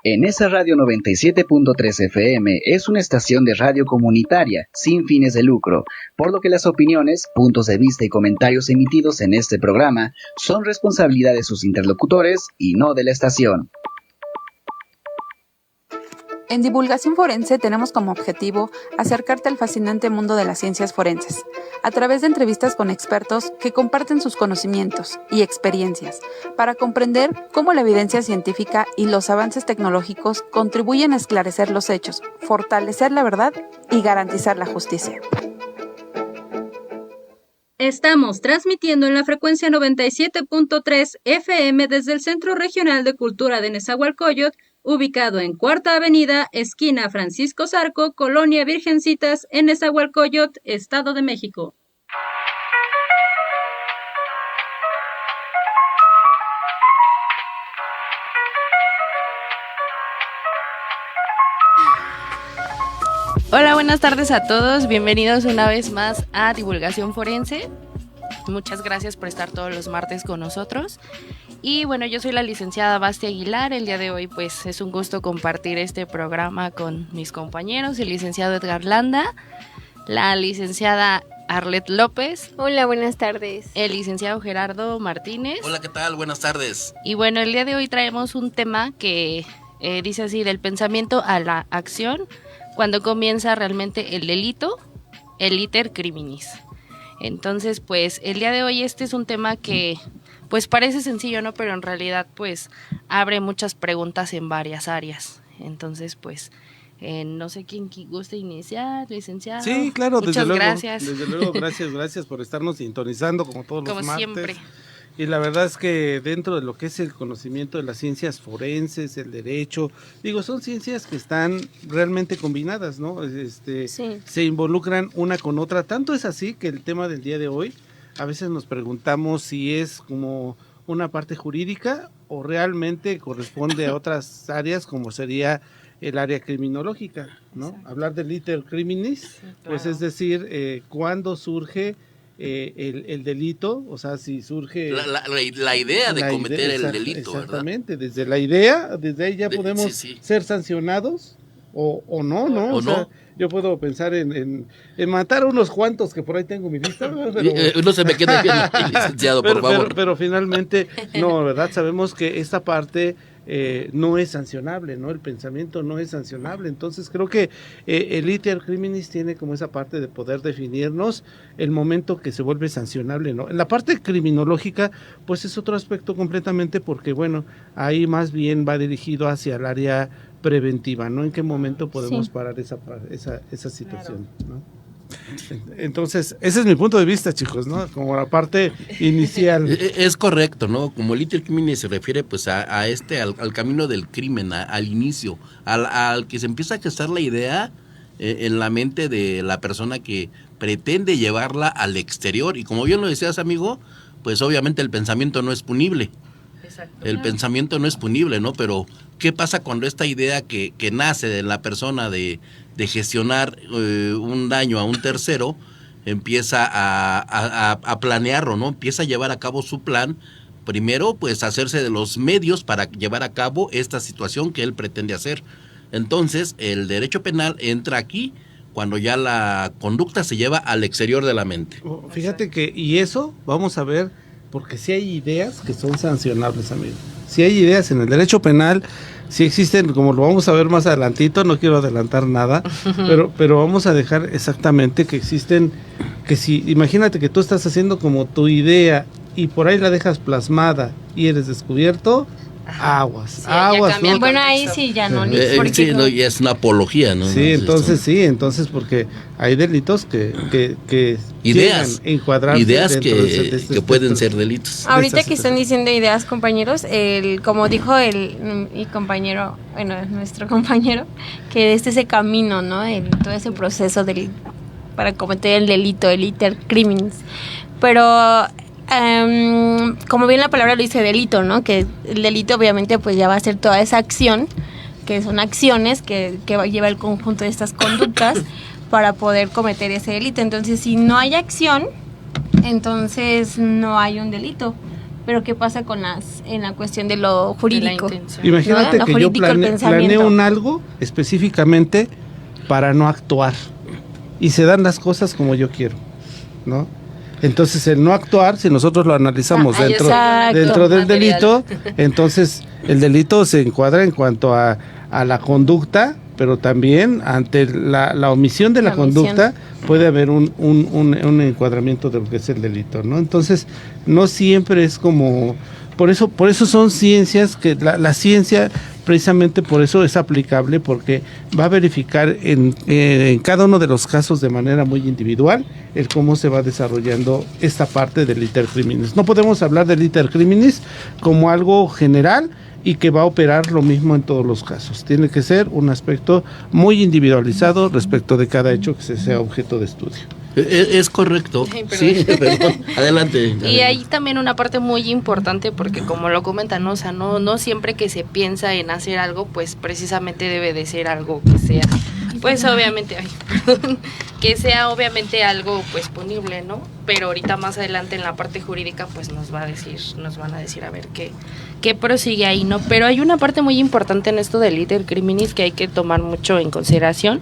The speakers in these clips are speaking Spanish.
Enesa Radio 97.3 FM es una estación de radio comunitaria sin fines de lucro, por lo que las opiniones, puntos de vista y comentarios emitidos en este programa son responsabilidad de sus interlocutores y no de la estación. En Divulgación Forense tenemos como objetivo acercarte al fascinante mundo de las ciencias forenses, a través de entrevistas con expertos que comparten sus conocimientos y experiencias, para comprender cómo la evidencia científica y los avances tecnológicos contribuyen a esclarecer los hechos, fortalecer la verdad y garantizar la justicia. Estamos transmitiendo en la frecuencia 97.3 FM desde el Centro Regional de Cultura de Nezahualcóyotl, ubicado en Cuarta Avenida, esquina Francisco Zarco, Colonia Virgencitas, en Nezahualcóyotl, Estado de México. Hola, buenas tardes a todos, bienvenidos una vez más a Divulgación Forense. Muchas gracias por estar todos los martes con nosotros. Y bueno, yo soy la licenciada Basti Aguilar. El día de hoy pues es un gusto compartir este programa con mis compañeros, el licenciado Edgar Landa, la licenciada Arlet López. Hola, buenas tardes. El licenciado Gerardo Martínez. Hola, ¿qué tal? Buenas tardes. Y bueno, el día de hoy traemos un tema que dice así: del pensamiento a la acción, cuando comienza realmente el delito, el iter criminis. Entonces, pues el día de hoy este es un tema que pues parece sencillo, ¿no? Pero en realidad pues abre muchas preguntas en varias áreas. Entonces, pues no sé quién gusta iniciar, licenciado. Sí, claro, muchas gracias. Desde luego, gracias por estarnos sintonizando como todos los martes. Como siempre. Y la verdad es que dentro de lo que es el conocimiento de las ciencias forenses, el derecho, son ciencias que están realmente combinadas, ¿no? Sí. Se involucran una con otra. Tanto es así que el tema del día de hoy, a veces nos preguntamos si es como una parte jurídica o realmente corresponde a otras áreas, como sería el área criminológica, ¿no? Exacto. Hablar del iter criminis, sí, claro. Pues es decir, cuándo surge el delito, o sea, si surge la idea de cometer el delito, exactamente, ¿verdad? Desde la idea, desde ahí ya podemos ser sancionados o no, ¿no? O sea, yo puedo pensar en matar a unos cuantos que por ahí tengo mi lista, pero no se me quede bien, licenciado, por favor. Pero finalmente, no, ¿verdad? Sabemos que esta parte no es sancionable, ¿no? El pensamiento no es sancionable. Entonces creo que el iter criminis tiene como esa parte de poder definirnos el momento que se vuelve sancionable, ¿no? En la parte criminológica, pues es otro aspecto completamente, porque bueno, ahí más bien va dirigido hacia el área preventiva, ¿no? ¿En qué momento podemos parar esa situación, claro, ¿no? Entonces, ese es mi punto de vista, chicos, ¿no? Como la parte inicial. Es correcto, ¿no? Como el iter criminis se refiere pues al camino del crimen, al inicio, al que se empieza a gestar la idea en la mente de la persona que pretende llevarla al exterior. Y como bien lo decías, amigo, pues obviamente el pensamiento no es punible. Exacto. El pensamiento no es punible, ¿no? Pero ¿qué pasa cuando esta idea que nace de la persona de gestionar un daño a un tercero empieza a planearlo, ¿no? Empieza a llevar a cabo su plan, primero pues hacerse de los medios para llevar a cabo esta situación que él pretende hacer. Entonces el derecho penal entra aquí cuando ya la conducta se lleva al exterior de la mente. Fíjate que, y eso vamos a ver, porque si hay ideas que son sancionables, amigo. Si hay ideas en el derecho penal, si existen, como lo vamos a ver más adelantito, no quiero adelantar nada, pero vamos a dejar exactamente que existen, que si, imagínate que tú estás haciendo como tu idea y por ahí la dejas plasmada y eres descubierto, aguas, ¿no? Bueno, ahí sí ya no, sí, no, ya es una apología, ¿no? Sí, entonces porque hay delitos que ideas encuadrarse que pueden ser delitos. Ahorita que están diciendo ideas, compañeros, como dijo mi compañero, bueno, nuestro compañero, que es ese camino, ¿no? Todo ese proceso para cometer el delito, el iter criminis. Pero como bien la palabra lo dice, delito, ¿no? Que el delito obviamente pues ya va a ser toda esa acción, que son acciones que lleva el conjunto de estas conductas para poder cometer ese delito. Entonces, si no hay acción, entonces no hay un delito. Pero ¿qué pasa en la cuestión de lo jurídico? Imagínate ¿no? que yo planeo un algo específicamente para no actuar y se dan las cosas como yo quiero, ¿no? Entonces el no actuar, si nosotros lo analizamos dentro del delito, entonces el delito se encuadra en cuanto a la conducta, pero también ante la omisión de la conducta puede haber un encuadramiento de lo que es el delito, ¿no? Entonces no siempre es como... Por eso son ciencias que la ciencia precisamente por eso es aplicable, porque va a verificar en cada uno de los casos de manera muy individual el cómo se va desarrollando esta parte del iter criminis. No podemos hablar del iter criminis como algo general y que va a operar lo mismo en todos los casos. Tiene que ser un aspecto muy individualizado respecto de cada hecho que sea objeto de estudio. Es correcto. Sí, perdón. Adelante. Y hay también una parte muy importante porque como lo comentan, ¿no? O sea, no siempre que se piensa en hacer algo, pues precisamente debe de ser algo que sea, pues obviamente, que sea obviamente algo pues punible, ¿no? Pero ahorita más adelante en la parte jurídica pues nos van a decir a ver qué prosigue ahí, ¿no? Pero hay una parte muy importante en esto del iter criminis que hay que tomar mucho en consideración,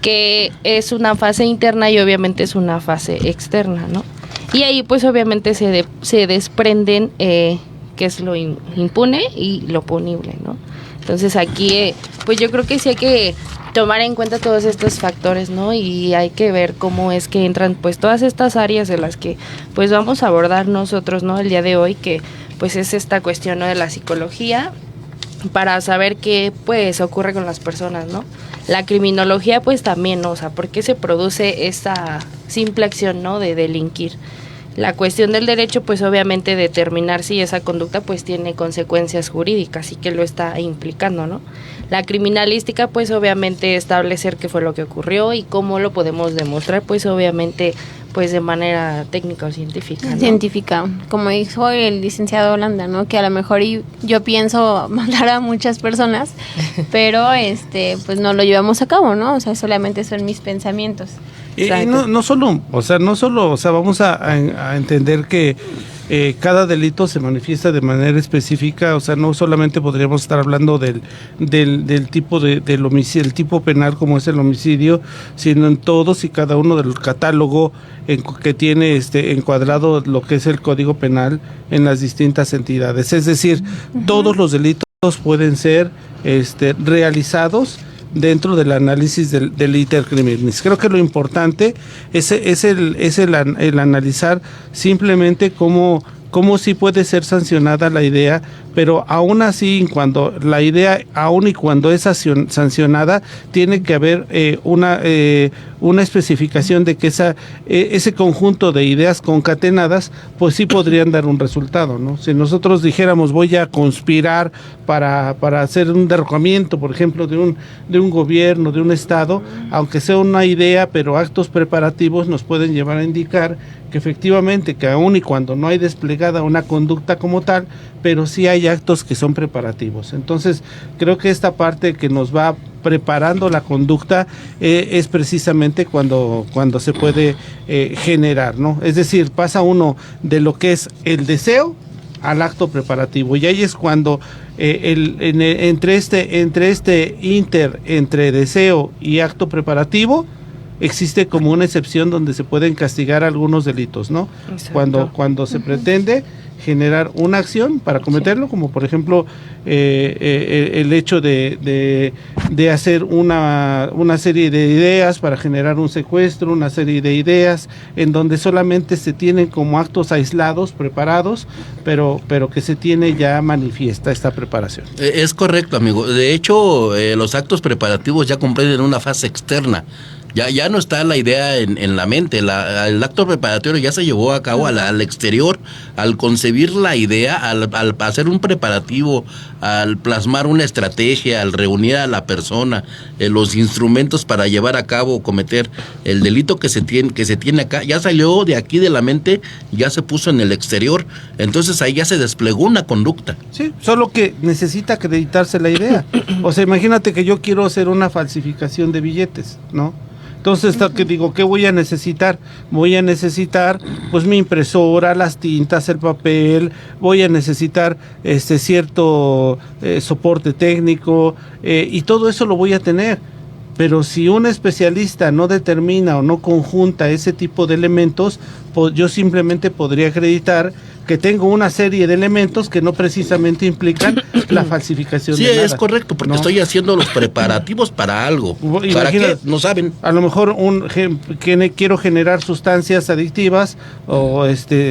que es una fase interna y obviamente es una fase externa, ¿no? Y ahí pues obviamente se desprenden qué es lo impune y lo punible, ¿no? Entonces aquí pues yo creo que sí hay que tomar en cuenta todos estos factores, ¿no? Y hay que ver cómo es que entran pues todas estas áreas de las que pues vamos a abordar nosotros, ¿no? El día de hoy, que pues es esta cuestión, ¿no? De la psicología, para saber qué pues ocurre con las personas, ¿no? La criminología pues también, ¿no? O sea, ¿por qué se produce esta simple acción, ¿no? De delinquir? La cuestión del derecho pues obviamente determinar si esa conducta pues tiene consecuencias jurídicas y que lo está implicando, ¿no? La criminalística pues obviamente establecer qué fue lo que ocurrió y cómo lo podemos demostrar pues obviamente pues de manera técnica o científica, ¿no? Científica, como dijo el licenciado Holanda, ¿no? Que a lo mejor yo pienso matar a muchas personas, pero pues no lo llevamos a cabo, ¿no? O sea, solamente son mis pensamientos. Y no solo, vamos a entender que cada delito se manifiesta de manera específica, o sea, no solamente podríamos estar hablando del tipo del homicidio, el tipo penal como es el homicidio, sino en todos y cada uno del catálogo que tiene encuadrado lo que es el Código Penal en las distintas entidades. Es decir, todos los delitos pueden ser realizados dentro del análisis del iter criminis. Creo que lo importante es el analizar simplemente cómo sí puede ser sancionada la idea, pero aún así, cuando la idea, aún y cuando es sancionada, tiene que haber una especificación de que ese conjunto de ideas concatenadas, pues sí podrían dar un resultado, ¿no? Si nosotros dijéramos voy a conspirar para hacer un derrocamiento, por ejemplo, de un gobierno, de un estado, aunque sea una idea, pero actos preparativos nos pueden llevar a indicar que efectivamente, que aún y cuando no hay desplegada una conducta como tal, pero sí hay actos que son preparativos. Entonces, creo que esta parte que nos va preparando la conducta es precisamente cuando se puede generar, ¿no? Es decir, pasa uno de lo que es el deseo al acto preparativo, y ahí es cuando entre deseo y acto preparativo existe como una excepción donde se pueden castigar algunos delitos, ¿no? Cuando se pretende generar una acción para cometerlo, como por ejemplo el hecho de hacer una serie de ideas para generar un secuestro, una serie de ideas en donde solamente se tienen como actos aislados, preparados, pero que se tiene ya manifiesta esta preparación. Es correcto, amigo. De hecho, los actos preparativos ya comprenden una fase externa. Ya no está la idea en la mente, el acto preparatorio ya se llevó a cabo al exterior, al concebir la idea, al hacer un preparativo, al plasmar una estrategia, al reunir a la persona, los instrumentos para llevar a cabo o cometer el delito que se tiene acá, ya salió de aquí de la mente, ya se puso en el exterior, entonces ahí ya se desplegó una conducta. Sí, solo que necesita acreditarse la idea. O sea, imagínate que yo quiero hacer una falsificación de billetes, ¿no? Entonces, que digo, ¿qué voy a necesitar? Voy a necesitar pues mi impresora, las tintas, el papel, voy a necesitar cierto soporte técnico, y todo eso lo voy a tener. Pero si un especialista no determina o no conjunta ese tipo de elementos, pues yo simplemente podría acreditar que tengo una serie de elementos que no precisamente implican la falsificación Sí, de nada. es correcto, porque ¿no? estoy haciendo los preparativos para algo. ¿Para qué? No saben. A lo mejor quiero generar sustancias adictivas o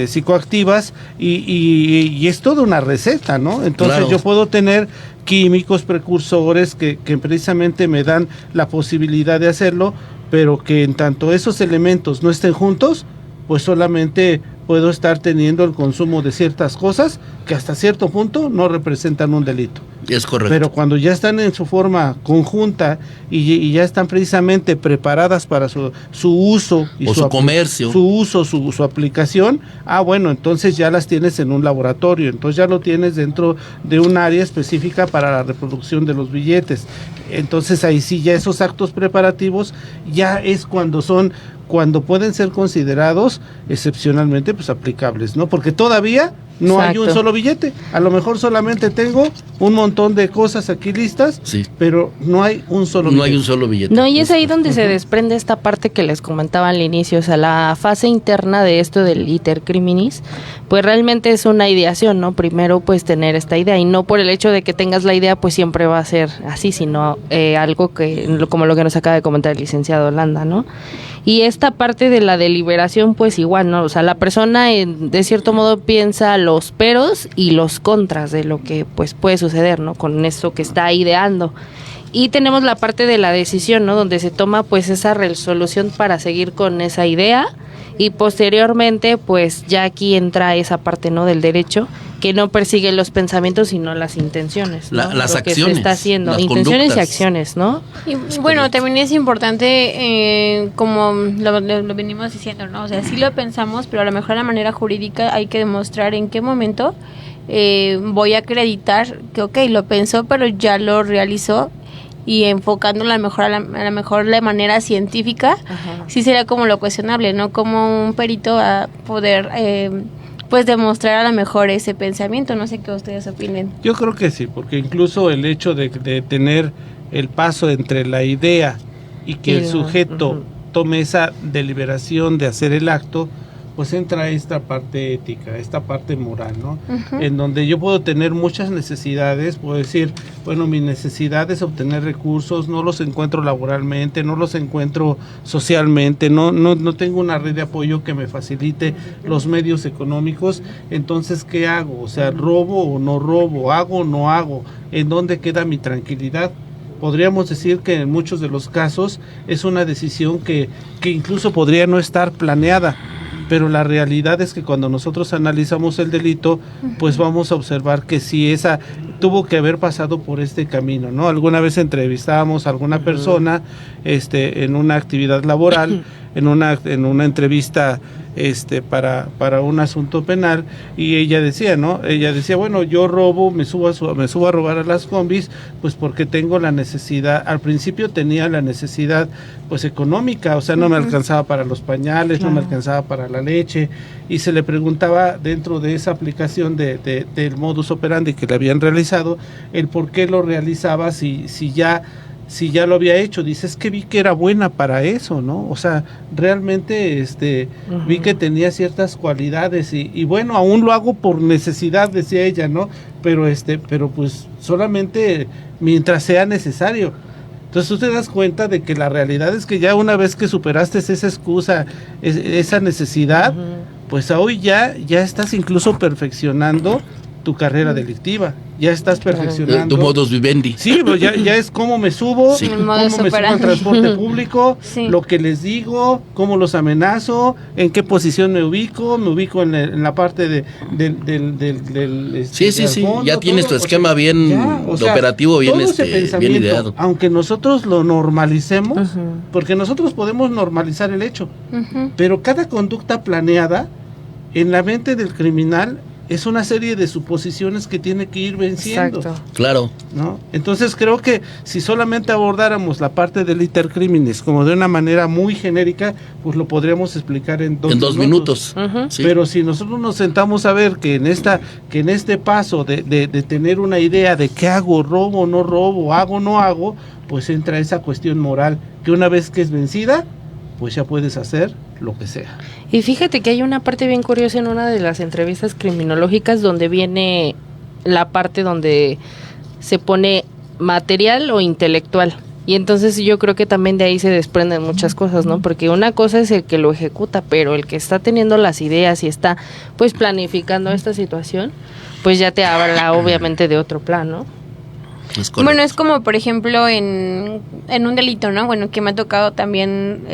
psicoactivas y es toda una receta, ¿no? Entonces Claro. yo puedo tener químicos precursores que precisamente me dan la posibilidad de hacerlo, pero que en tanto esos elementos no estén juntos, pues solamente puedo estar teniendo el consumo de ciertas cosas que hasta cierto punto no representan un delito. Es correcto. Pero cuando ya están en su forma conjunta y ya están precisamente preparadas para su uso y o su comercio, su uso, su aplicación, bueno, entonces ya las tienes en un laboratorio, entonces ya lo tienes dentro de un área específica para la reproducción de los billetes. Entonces ahí sí ya esos actos preparativos ya es cuando pueden ser considerados excepcionalmente pues aplicables, ¿no? Porque todavía no hay un solo billete. A lo mejor solamente tengo un montón de cosas aquí listas, sí, pero no hay un solo billete. No hay un solo billete. No, y es ahí donde se desprende esta parte que les comentaba al inicio, o sea, la fase interna de esto del iter criminis, pues realmente es una ideación, ¿no? Primero pues tener esta idea, y no por el hecho de que tengas la idea pues siempre va a ser así, sino algo que, como lo que nos acaba de comentar el licenciado Holanda, ¿no? Y esta parte de la deliberación, pues igual, ¿no? O sea, la persona de cierto modo piensa los peros y los contras de lo que pues puede suceder, ¿no? Con esto que está ideando. Y tenemos la parte de la decisión, ¿no? Donde se toma pues esa resolución para seguir con esa idea, y posteriormente pues ya aquí entra esa parte, ¿no? Del derecho, que no persigue los pensamientos sino las intenciones, ¿no? Las lo acciones, que se está haciendo, las intenciones conductas. y acciones, ¿no? Y bueno, también es importante, como lo venimos diciendo, ¿no? O sea, sí lo pensamos, pero a lo mejor de la manera jurídica hay que demostrar en qué momento voy a acreditar que, ok, lo pensó, pero ya lo realizó, y enfocándolo a lo mejor de manera científica. Ajá. Sí sería como lo cuestionable, ¿no? Como un perito a poder pues demostrar a lo mejor ese pensamiento. No sé qué ustedes opinen. Yo creo que sí, porque incluso el hecho de tener el paso entre la idea y que el sujeto tome esa deliberación de hacer el acto, pues entra esta parte ética, esta parte moral, ¿no? En donde yo puedo tener muchas necesidades, puedo decir, bueno, mi necesidad es obtener recursos, no los encuentro laboralmente, no los encuentro socialmente, no tengo una red de apoyo que me facilite los medios económicos. Entonces, ¿qué hago? O sea, ¿robo o no robo? ¿Hago o no hago? ¿En dónde queda mi tranquilidad? Podríamos decir que en muchos de los casos es una decisión que incluso podría no estar planeada, pero la realidad es que cuando nosotros analizamos el delito, pues vamos a observar que sí, esa tuvo que haber pasado por este camino, ¿no? Alguna vez entrevistábamos a alguna persona en una actividad laboral, en una entrevista para un asunto penal, y ella decía, ¿no? Ella decía, bueno, yo robo, me subo a robar a las combis, pues porque tengo la necesidad. Al principio tenía la necesidad pues económica, o sea, no me alcanzaba para los pañales, no me alcanzaba para la leche, y se le preguntaba dentro de esa aplicación del modus operandi que le habían realizado, el por qué lo realizaba si ya lo había hecho. Dice, es que vi que era buena para eso, ¿no? O sea, realmente vi que tenía ciertas cualidades y bueno, aún lo hago por necesidad, decía ella, ¿no? Pero pues solamente mientras sea necesario. Entonces tú te das cuenta de que la realidad es que ya una vez que superaste esa excusa, esa necesidad, pues hoy ya estás incluso perfeccionando tu carrera delictiva, ya estás perfeccionando tu modus vivendi. Sí, pues ya es cómo me subo, cómo me subo al transporte público, lo que les digo, cómo los amenazo, en qué posición me ubico en la parte del sí, fondo, ya tienes tu esquema bien operativo, bien bien ideado. Aunque nosotros lo normalicemos, porque nosotros podemos normalizar el hecho, pero cada conducta planeada en la mente del criminal es una serie de suposiciones que tiene que ir venciendo. Exacto. Claro. ¿No? Entonces creo que si solamente abordáramos la parte del iter criminis como de una manera muy genérica, pues lo podríamos explicar en dos minutos. Sí. Pero si nosotros nos sentamos a ver que en este paso de tener una idea de qué hago, robo o no robo, hago o no hago, pues entra esa cuestión moral, que una vez que es vencida, pues ya puedes hacer lo que sea. Y fíjate que hay una parte bien curiosa en una de las entrevistas criminológicas donde viene la parte donde se pone material o intelectual. Y entonces yo creo que también de ahí se desprenden muchas cosas, ¿no? Porque una cosa es el que lo ejecuta, pero el que está teniendo las ideas y está pues planificando esta situación, pues ya te habla obviamente de otro plan, ¿no? Bueno, es como por ejemplo en un delito, ¿no? Bueno, que me ha tocado también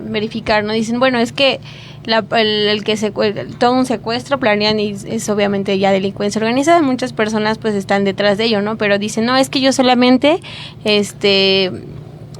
verificar, ¿no? Dicen, bueno, es que el que todo un secuestro planean y es obviamente ya delincuencia organizada, muchas personas pues están detrás de ello, ¿no? Pero dicen, no, es que yo solamente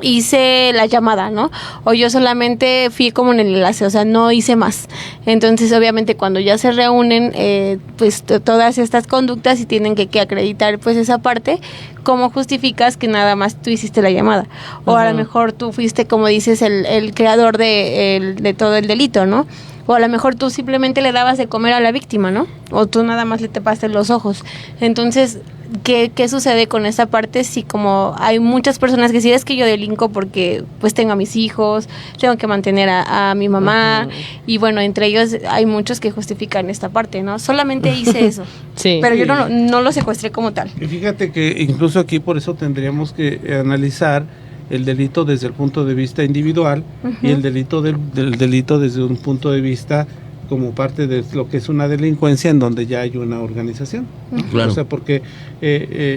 hice la llamada, ¿no? O yo solamente fui como en el enlace, o sea, no hice más. Entonces, obviamente, cuando ya se reúnen, pues todas estas conductas y tienen que acreditar pues esa parte, ¿cómo justificas que nada más tú hiciste la llamada? O a lo mejor tú fuiste, como dices, el creador de todo el delito, ¿no? O a lo mejor tú simplemente le dabas de comer a la víctima, ¿no? O tú nada más le tapaste los ojos. Entonces, ¿qué sucede con esa parte? Si como hay muchas personas que dicen, es que yo delinco porque pues tengo a mis hijos, tengo que mantener a mi mamá, y bueno, entre ellos hay muchos que justifican esta parte, ¿no? Solamente hice eso, Sí. pero yo no lo secuestré como tal. Y fíjate que incluso aquí por eso tendríamos que analizar el delito desde el punto de vista individual y el delito del delito desde un punto de vista como parte de lo que es una delincuencia en donde ya hay una organización, ¿no? Claro. O sea, porque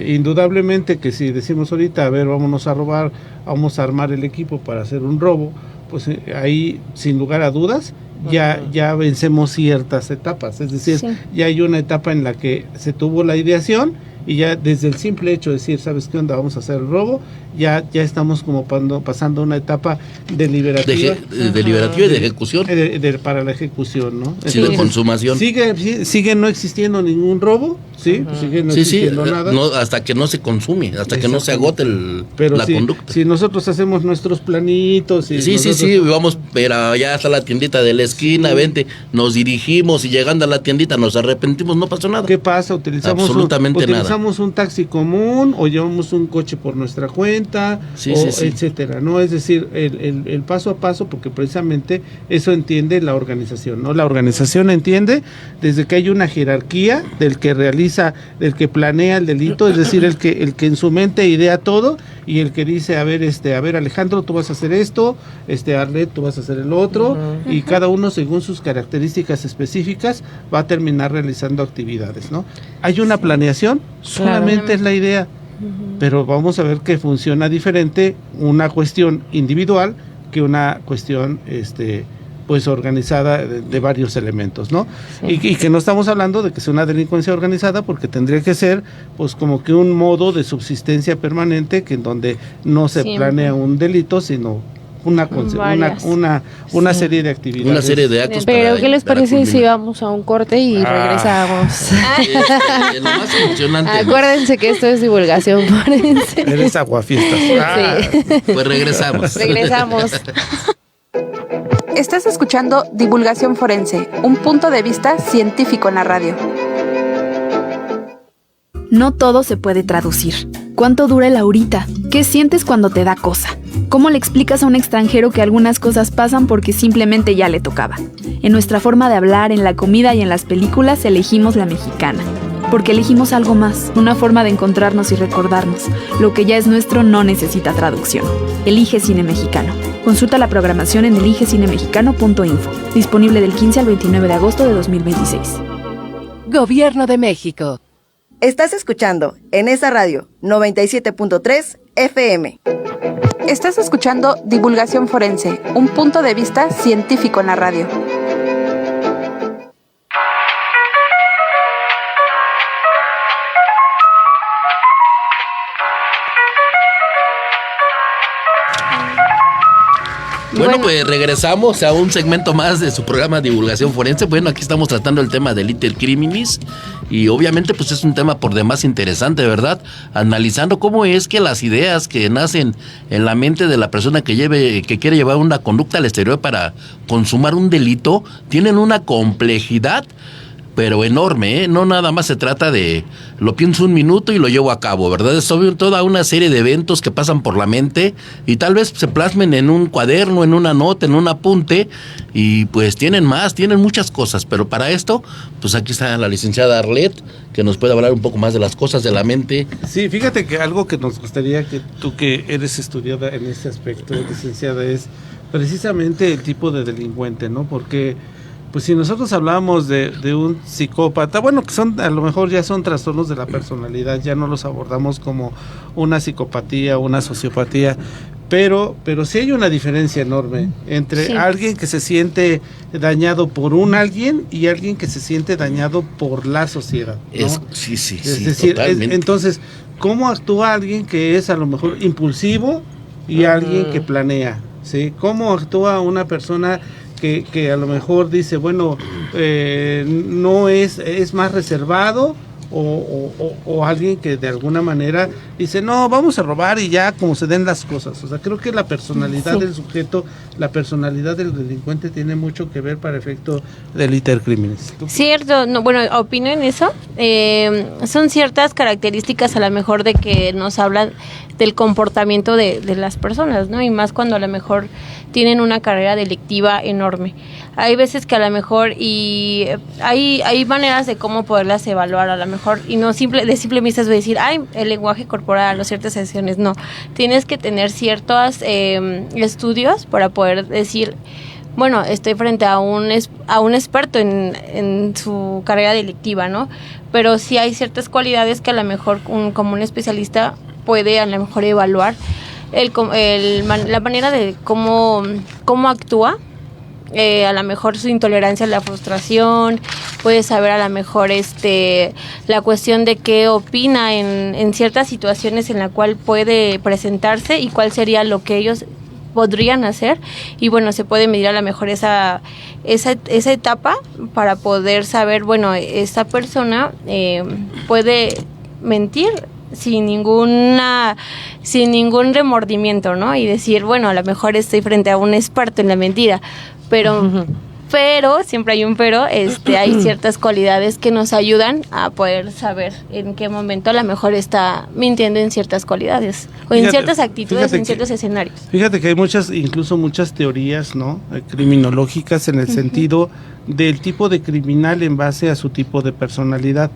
indudablemente que si decimos ahorita, a ver, vámonos a robar, vamos a armar el equipo para hacer un robo, pues ahí sin lugar a dudas ya vencemos ciertas etapas, es decir, ya hay una etapa en la que se tuvo la ideación y ya desde el simple hecho de decir, ¿sabes qué onda? Vamos a hacer el robo, ya estamos como pasando una etapa deliberativa. Deliberativa y de ejecución. Para la ejecución, ¿no? Sí, de consumación. Sigue no existiendo ningún robo, ¿sí? Sigue no existiendo nada. No, hasta que no se consume, hasta que no se agote la conducta. Si nosotros hacemos nuestros planitos... Y Sí, vamos, pero ya está la tiendita de la esquina, vente, nos dirigimos y llegando a la tiendita nos arrepentimos, no pasó nada. ¿Qué pasa? Utilizamos un taxi común o llevamos un coche por nuestra cuenta, etcétera, ¿no? Es decir, el paso a paso, porque precisamente eso entiende la organización, ¿no? La organización entiende desde que hay una jerarquía del que realiza, del que planea el delito, es decir, el que en su mente idea todo y el que dice, a ver Alejandro, tú vas a hacer esto, Arlet, tú vas a hacer el otro, y cada uno según sus características específicas va a terminar realizando actividades, ¿no? Hay una planeación, solamente es la idea, pero vamos a ver que funciona diferente una cuestión individual que una cuestión pues organizada de varios elementos, ¿no? Y que no estamos hablando de que sea una delincuencia organizada, porque tendría que ser pues como que un modo de subsistencia permanente, que en donde no se planea un delito, sino una serie de actividades. Una serie de actos. Pero ¿qué les parece si vamos a un corte y regresamos? Lo más emocionante. Acuérdense que esto es divulgación forense. Eres aguafiestas. Sí. Pues regresamos. Estás escuchando Divulgación Forense, un punto de vista científico en la radio. No todo se puede traducir. ¿Cuánto dura el ahorita? ¿Qué sientes cuando te da cosa? ¿Cómo le explicas a un extranjero que algunas cosas pasan porque simplemente ya le tocaba? En nuestra forma de hablar, en la comida y en las películas elegimos la mexicana. Porque elegimos algo más, una forma de encontrarnos y recordarnos. Lo que ya es nuestro no necesita traducción. Elige Cine Mexicano. Consulta la programación en eligecinemexicano.info. Disponible del 15 al 29 de agosto de 2026. Gobierno de México. Estás escuchando en esa radio 97.3 FM. Estás escuchando Divulgación Forense, un punto de vista científico en la radio. Bueno, pues regresamos a un segmento más de su programa Divulgación Forense. Bueno, aquí estamos tratando el tema del iter criminis y obviamente pues es un tema por demás interesante, ¿verdad? Analizando cómo es que las ideas que nacen en la mente de la persona que quiere llevar una conducta al exterior para consumar un delito, tienen una complejidad pero enorme, ¿eh? No nada más se trata de lo pienso un minuto y lo llevo a cabo, ¿verdad? Es obvio toda una serie de eventos que pasan por la mente y tal vez se plasmen en un cuaderno, en una nota, en un apunte y pues tienen muchas cosas, pero para esto, pues aquí está la licenciada Arlet, que nos puede hablar un poco más de las cosas de la mente. Sí, fíjate que algo que nos gustaría que tú que eres estudiada en este aspecto, licenciada, es precisamente el tipo de delincuente, ¿no? Porque pues si nosotros hablamos de un psicópata, bueno, que son a lo mejor ya son trastornos de la personalidad, ya no los abordamos como una psicopatía, una sociopatía, pero sí hay una diferencia enorme entre alguien que se siente dañado por alguien y alguien que se siente dañado por la sociedad, ¿no? Sí, es decir, entonces, ¿cómo actúa alguien que es a lo mejor impulsivo y alguien que planea? ¿Sí? ¿Cómo actúa una persona que a lo mejor dice, bueno, no es más reservado, o alguien que de alguna manera dice, no, vamos a robar y ya como se den las cosas? O sea, creo que la personalidad del sujeto, la personalidad del delincuente tiene mucho que ver para efecto del iter criminis. Cierto, no, bueno, opino en eso. Son ciertas características a lo mejor de que nos hablan del comportamiento de las personas, ¿no? Y más cuando a lo mejor tienen una carrera delictiva enorme. Hay veces que a lo mejor y hay maneras de cómo poderlas evaluar a lo mejor, y no de simple vista voy a decir, el lenguaje corporal o ciertas acciones, no. Tienes que tener ciertos estudios para poder decir, bueno, estoy frente a un experto en su carrera delictiva, ¿no? Pero sí hay ciertas cualidades que a lo mejor como un especialista puede a lo mejor evaluar la manera de cómo actúa, a lo mejor su intolerancia a la frustración, puede saber a lo mejor la cuestión de qué opina en ciertas situaciones en la cual puede presentarse y cuál sería lo que ellos podrían hacer, y bueno, se puede medir a lo mejor esa etapa para poder saber, bueno, esta persona puede mentir sin ningún remordimiento, ¿no? Y decir, bueno, a lo mejor estoy frente a un experto en la mentira, pero siempre hay un pero, hay ciertas cualidades que nos ayudan a poder saber en qué momento a lo mejor está mintiendo en ciertas cualidades o en ciertas actitudes, en ciertos escenarios. Fíjate que hay incluso muchas teorías, ¿no?, criminológicas en el sentido del tipo de criminal en base a su tipo de personalidad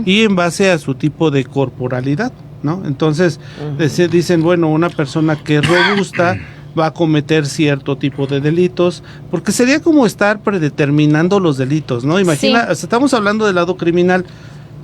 y en base a su tipo de corporalidad, ¿no? Entonces dicen, bueno, una persona que es robusta va a cometer cierto tipo de delitos, porque sería como estar predeterminando los delitos, ¿no? Imagina, estamos hablando del lado criminal,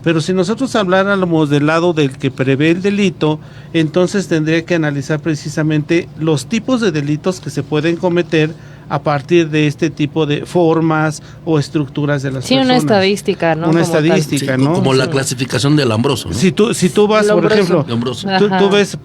pero si nosotros habláramos del lado del que prevé el delito, entonces tendría que analizar precisamente los tipos de delitos que se pueden cometer a partir de este tipo de formas o estructuras de las personas. Sí, una estadística, ¿no? Una estadística, ¿no? Como la clasificación del Ambroso, ¿no? Si tú vas, por ejemplo,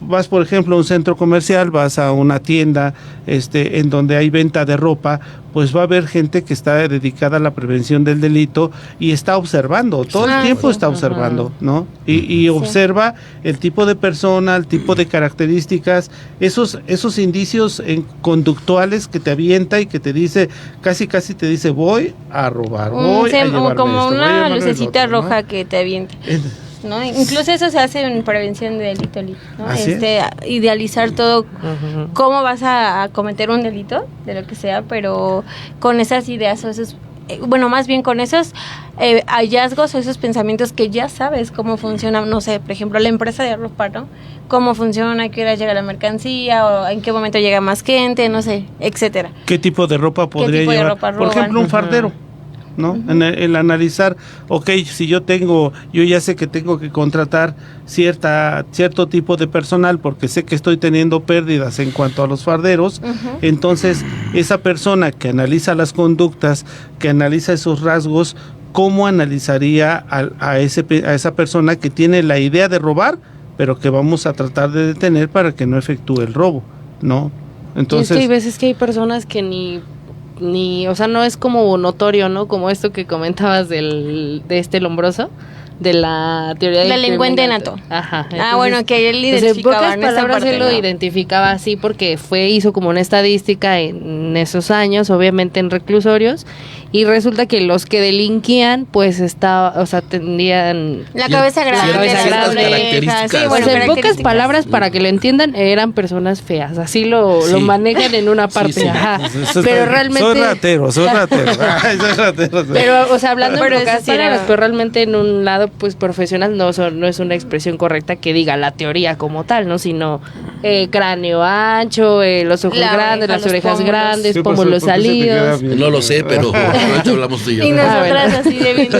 vas por ejemplo a un centro comercial, vas a una tienda en donde hay venta de ropa, pues va a haber gente que está dedicada a la prevención del delito y está observando, todo el tiempo está observando, ¿no? Y observa el tipo de persona, el tipo de características, esos indicios conductuales que te avienta y que te dice, casi te dice, voy a robar, voy a llevarme como esto, una lucecita otro, roja, ¿no? que te avienta, ¿no? Incluso eso se hace en prevención de delito, ¿no? Idealizar todo, cómo vas a cometer un delito, de lo que sea, pero con esas ideas o esos, más bien con esos hallazgos o esos pensamientos que ya sabes cómo funciona, no sé, por ejemplo, la empresa de ropa, ¿no? Cómo funciona, a qué hora llega la mercancía, o en qué momento llega más gente, no sé, etcétera. ¿Qué tipo de ropa podría llevar? Por ejemplo, un fardero, ¿no? El analizar, si yo ya sé que tengo que contratar cierto tipo de personal porque sé que estoy teniendo pérdidas en cuanto a los farderos, entonces esa persona que analiza las conductas, que analiza esos rasgos, ¿cómo analizaría a esa persona que tiene la idea de robar, pero que vamos a tratar de detener para que no efectúe el robo, ¿no? Entonces, y es que hay veces que hay personas que ni, o sea, no es como notorio, ¿no? Como esto que comentabas de Lombroso, de la teoría del delincuente crimen nato. Ajá. Entonces, bueno, que él en pocas palabras parte, él lo ¿no? identificaba así porque hizo como una estadística en esos años, obviamente en reclusorios, y resulta que los que delinquían pues tendrían la cabeza grande, ciertas características. Sí, pues en pocas palabras, para que lo entiendan, eran personas feas, así lo manejan en una parte, Sí. ajá. Pero realmente Soy ratero. Ay, soy ratero. pero, hablando en Pero pocas eso sí era- palabras, pero realmente en un lado, pues, profesional no es una expresión correcta que diga la teoría como tal, ¿no? Sino cráneo ancho, los ojos La grandes, oreja, las los orejas pómulos. grandes, ¿Qué pasó? pómulos ¿Por qué se te queda salidos. bien? No lo sé, pero ahorita hablamos tú y yo. Y nosotras bueno. así de viendo.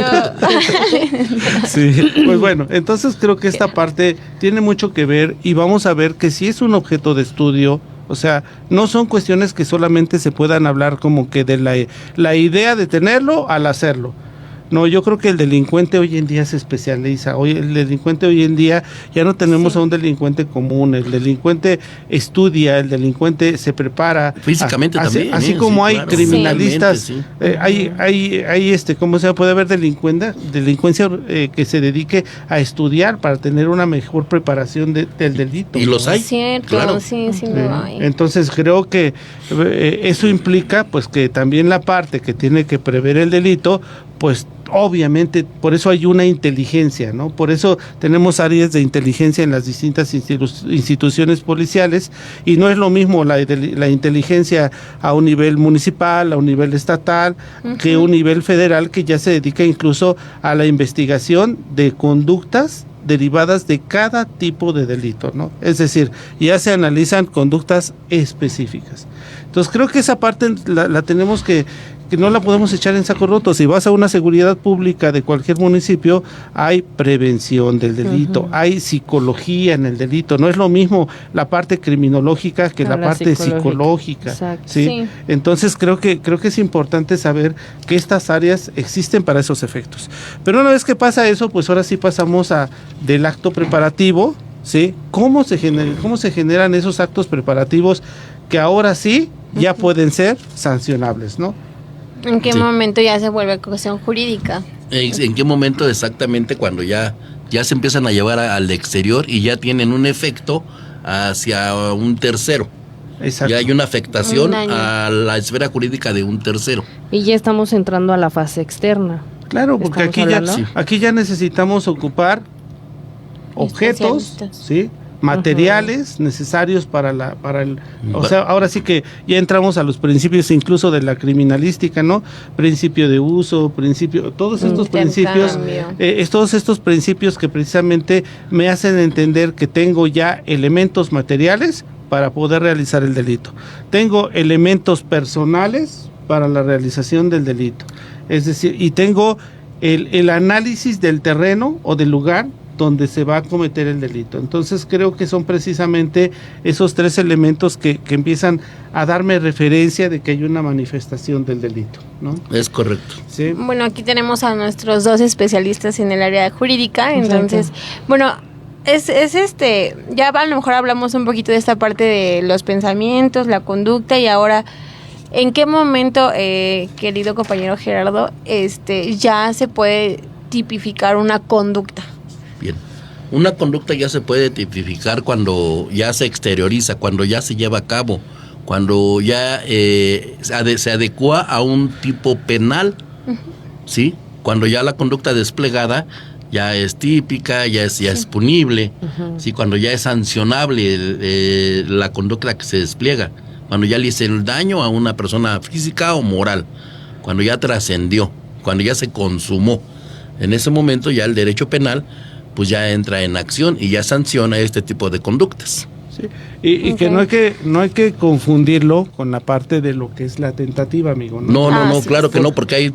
Sí, pues bueno, entonces creo que esta parte tiene mucho que ver y vamos a ver que si es un objeto de estudio, o sea, no son cuestiones que solamente se puedan hablar como que de la idea de tenerlo al hacerlo. No, yo creo que el delincuente hoy en día se especializa. El delincuente hoy en día ya no tenemos a un delincuente común. El delincuente estudia, el delincuente se prepara. Físicamente también. Así como hay claro. criminalistas, Sí. hay ¿cómo se puede haber delincuencia que se dedique a estudiar para tener una mejor preparación del delito? Y los hay. Es cierto, Claro. sí lo hay. Entonces creo que eso implica pues que también la parte que tiene que prever el delito, pues obviamente por eso hay una inteligencia, ¿no? Por eso tenemos áreas de inteligencia en las distintas instituciones policiales y no es lo mismo la inteligencia a un nivel municipal, a un nivel estatal, que un nivel federal que ya se dedica incluso a la investigación de conductas derivadas de cada tipo de delito, ¿no? Es decir, ya se analizan conductas específicas. Entonces creo que esa parte la tenemos que no la podemos echar en saco roto. Si vas a una seguridad pública de cualquier municipio, hay prevención del delito, hay psicología en el delito. No es lo mismo la parte criminológica que la parte psicológica. ¿sí? Sí. Entonces creo que es importante saber que estas áreas existen para esos efectos. Pero una vez que pasa eso, pues ahora sí pasamos del acto preparativo, ¿sí? ¿Cómo se generan esos actos preparativos que ahora sí ya pueden ser sancionables, ¿no? ¿En qué Sí. momento ya se vuelve cuestión jurídica? ¿En qué momento exactamente cuando ya se empiezan a llevar al exterior y ya tienen un efecto hacia un tercero? Exacto. Ya hay una afectación Un daño. a la esfera jurídica de un tercero. Y ya estamos entrando a la fase externa. Claro, porque Estamos aquí ya necesitamos ocupar objetos, Especialistas. ¿sí? Materiales necesarios o sea, ahora sí que ya entramos a los principios incluso de la criminalística, ¿no? Principio de uso, todos estos principios, todos estos principios que precisamente me hacen entender que tengo ya elementos materiales para poder realizar el delito. Tengo elementos personales para la realización del delito. Es decir, y tengo el análisis del terreno o del lugar donde se va a cometer el delito. Entonces creo que son precisamente esos tres elementos que empiezan a darme referencia de que hay una manifestación del delito, ¿no? Es correcto. Sí. Bueno, aquí tenemos a nuestros dos especialistas en el área jurídica, entonces, bueno, ya a lo mejor hablamos un poquito de esta parte de los pensamientos, la conducta y ahora ¿en qué momento, querido compañero Gerardo, ya se puede tipificar una conducta? Bien. Una conducta ya se puede tipificar cuando ya se exterioriza, cuando ya se lleva a cabo, cuando ya se adecua a un tipo penal, ¿sí? Cuando ya la conducta desplegada ya es típica, ya es punible, ¿sí? Cuando ya es sancionable la conducta que se despliega, cuando ya le hice el daño a una persona física o moral, cuando ya trascendió, cuando ya se consumó. En ese momento ya el derecho penal pues ya entra en acción y ya sanciona este tipo de conductas. Sí. Y que no hay que confundirlo con la parte de lo que es la tentativa, amigo. No, claro que no, porque hay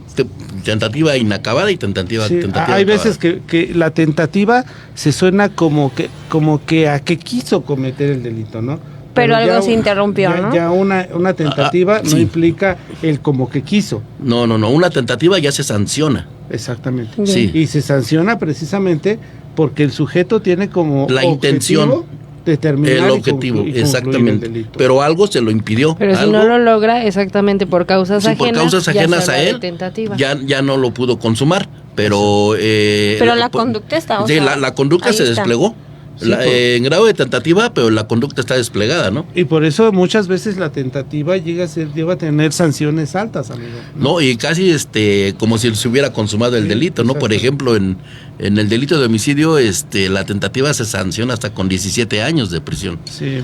tentativa inacabada y tentativa Hay acabada. veces que la tentativa se suena como que a que quiso cometer el delito, ¿no? Pero algo se interrumpió, ¿no? Ya una tentativa no sí. implica el como que quiso. No, una tentativa ya se sanciona. Exactamente. Sí. Y se sanciona precisamente porque el sujeto tiene como La intención, determinar el objetivo, y concluir el exactamente. delito. Pero algo se lo impidió. Pero si no lo logra exactamente por causas sí, ajenas, por causas ajenas ya se a habla de él, tentativa. ya no lo pudo consumar. pero... pero la conducta está... Sí, la conducta se desplegó. Sí, en grado de tentativa, pero la conducta está desplegada, ¿no? Y por eso muchas veces la tentativa llega a tener sanciones altas, amigo. No, y casi como si se hubiera consumado el delito, ¿no? Por ejemplo, en el delito de homicidio, la tentativa se sanciona hasta con 17 años de prisión. Sí.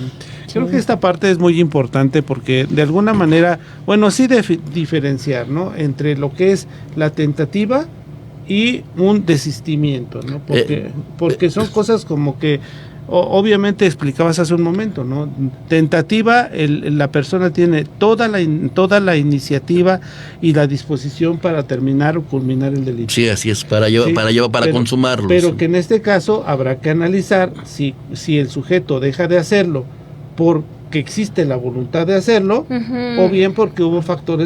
Creo que esta parte es muy importante porque de alguna manera, bueno, sí diferenciar, ¿no? Entre lo que es la tentativa y un desistimiento, ¿no? Porque son cosas como que obviamente explicabas hace un momento, ¿no? Tentativa, la persona tiene toda la iniciativa y la disposición para terminar o culminar el delito. Sí, así es, para consumarlo. Pero sí. Que en este caso habrá que analizar si el sujeto deja de hacerlo porque existe la voluntad de hacerlo, o bien porque hubo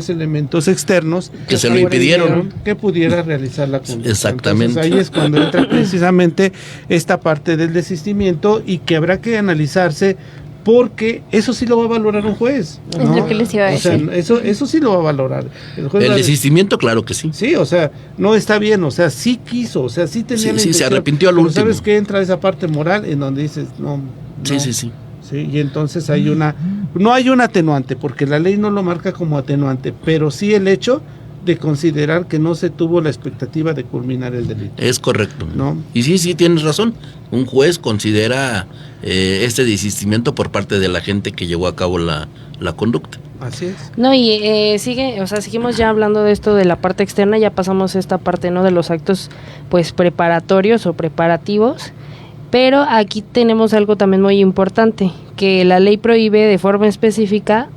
elementos externos que se lo impidieron, que pudiera realizar la conducta. Exactamente. Entonces, ahí es cuando entra precisamente esta parte del desistimiento y que habrá que analizarse, porque eso sí lo va a valorar un juez, ¿no? Es lo que les iba a decir. O sea, eso sí lo va a valorar. El desistimiento, claro que sí. Sí, o sea, no está bien, o sea, sí quiso, o sea, sí tenía la intención, se arrepintió al último. ¿Sabes qué? Entra esa parte moral en donde dices, no. Sí. Sí, y entonces no hay un atenuante, porque la ley no lo marca como atenuante, pero sí el hecho de considerar que no se tuvo la expectativa de culminar el delito. Es correcto, ¿no? Y sí, tienes razón. Un juez considera este desistimiento por parte de la gente que llevó a cabo la conducta. Así es. No, y seguimos ya hablando de esto de la parte externa, ya pasamos esta parte, ¿no? De los actos, pues, preparatorios o preparativos. Pero aquí tenemos algo también muy importante, que la ley prohíbe de forma específica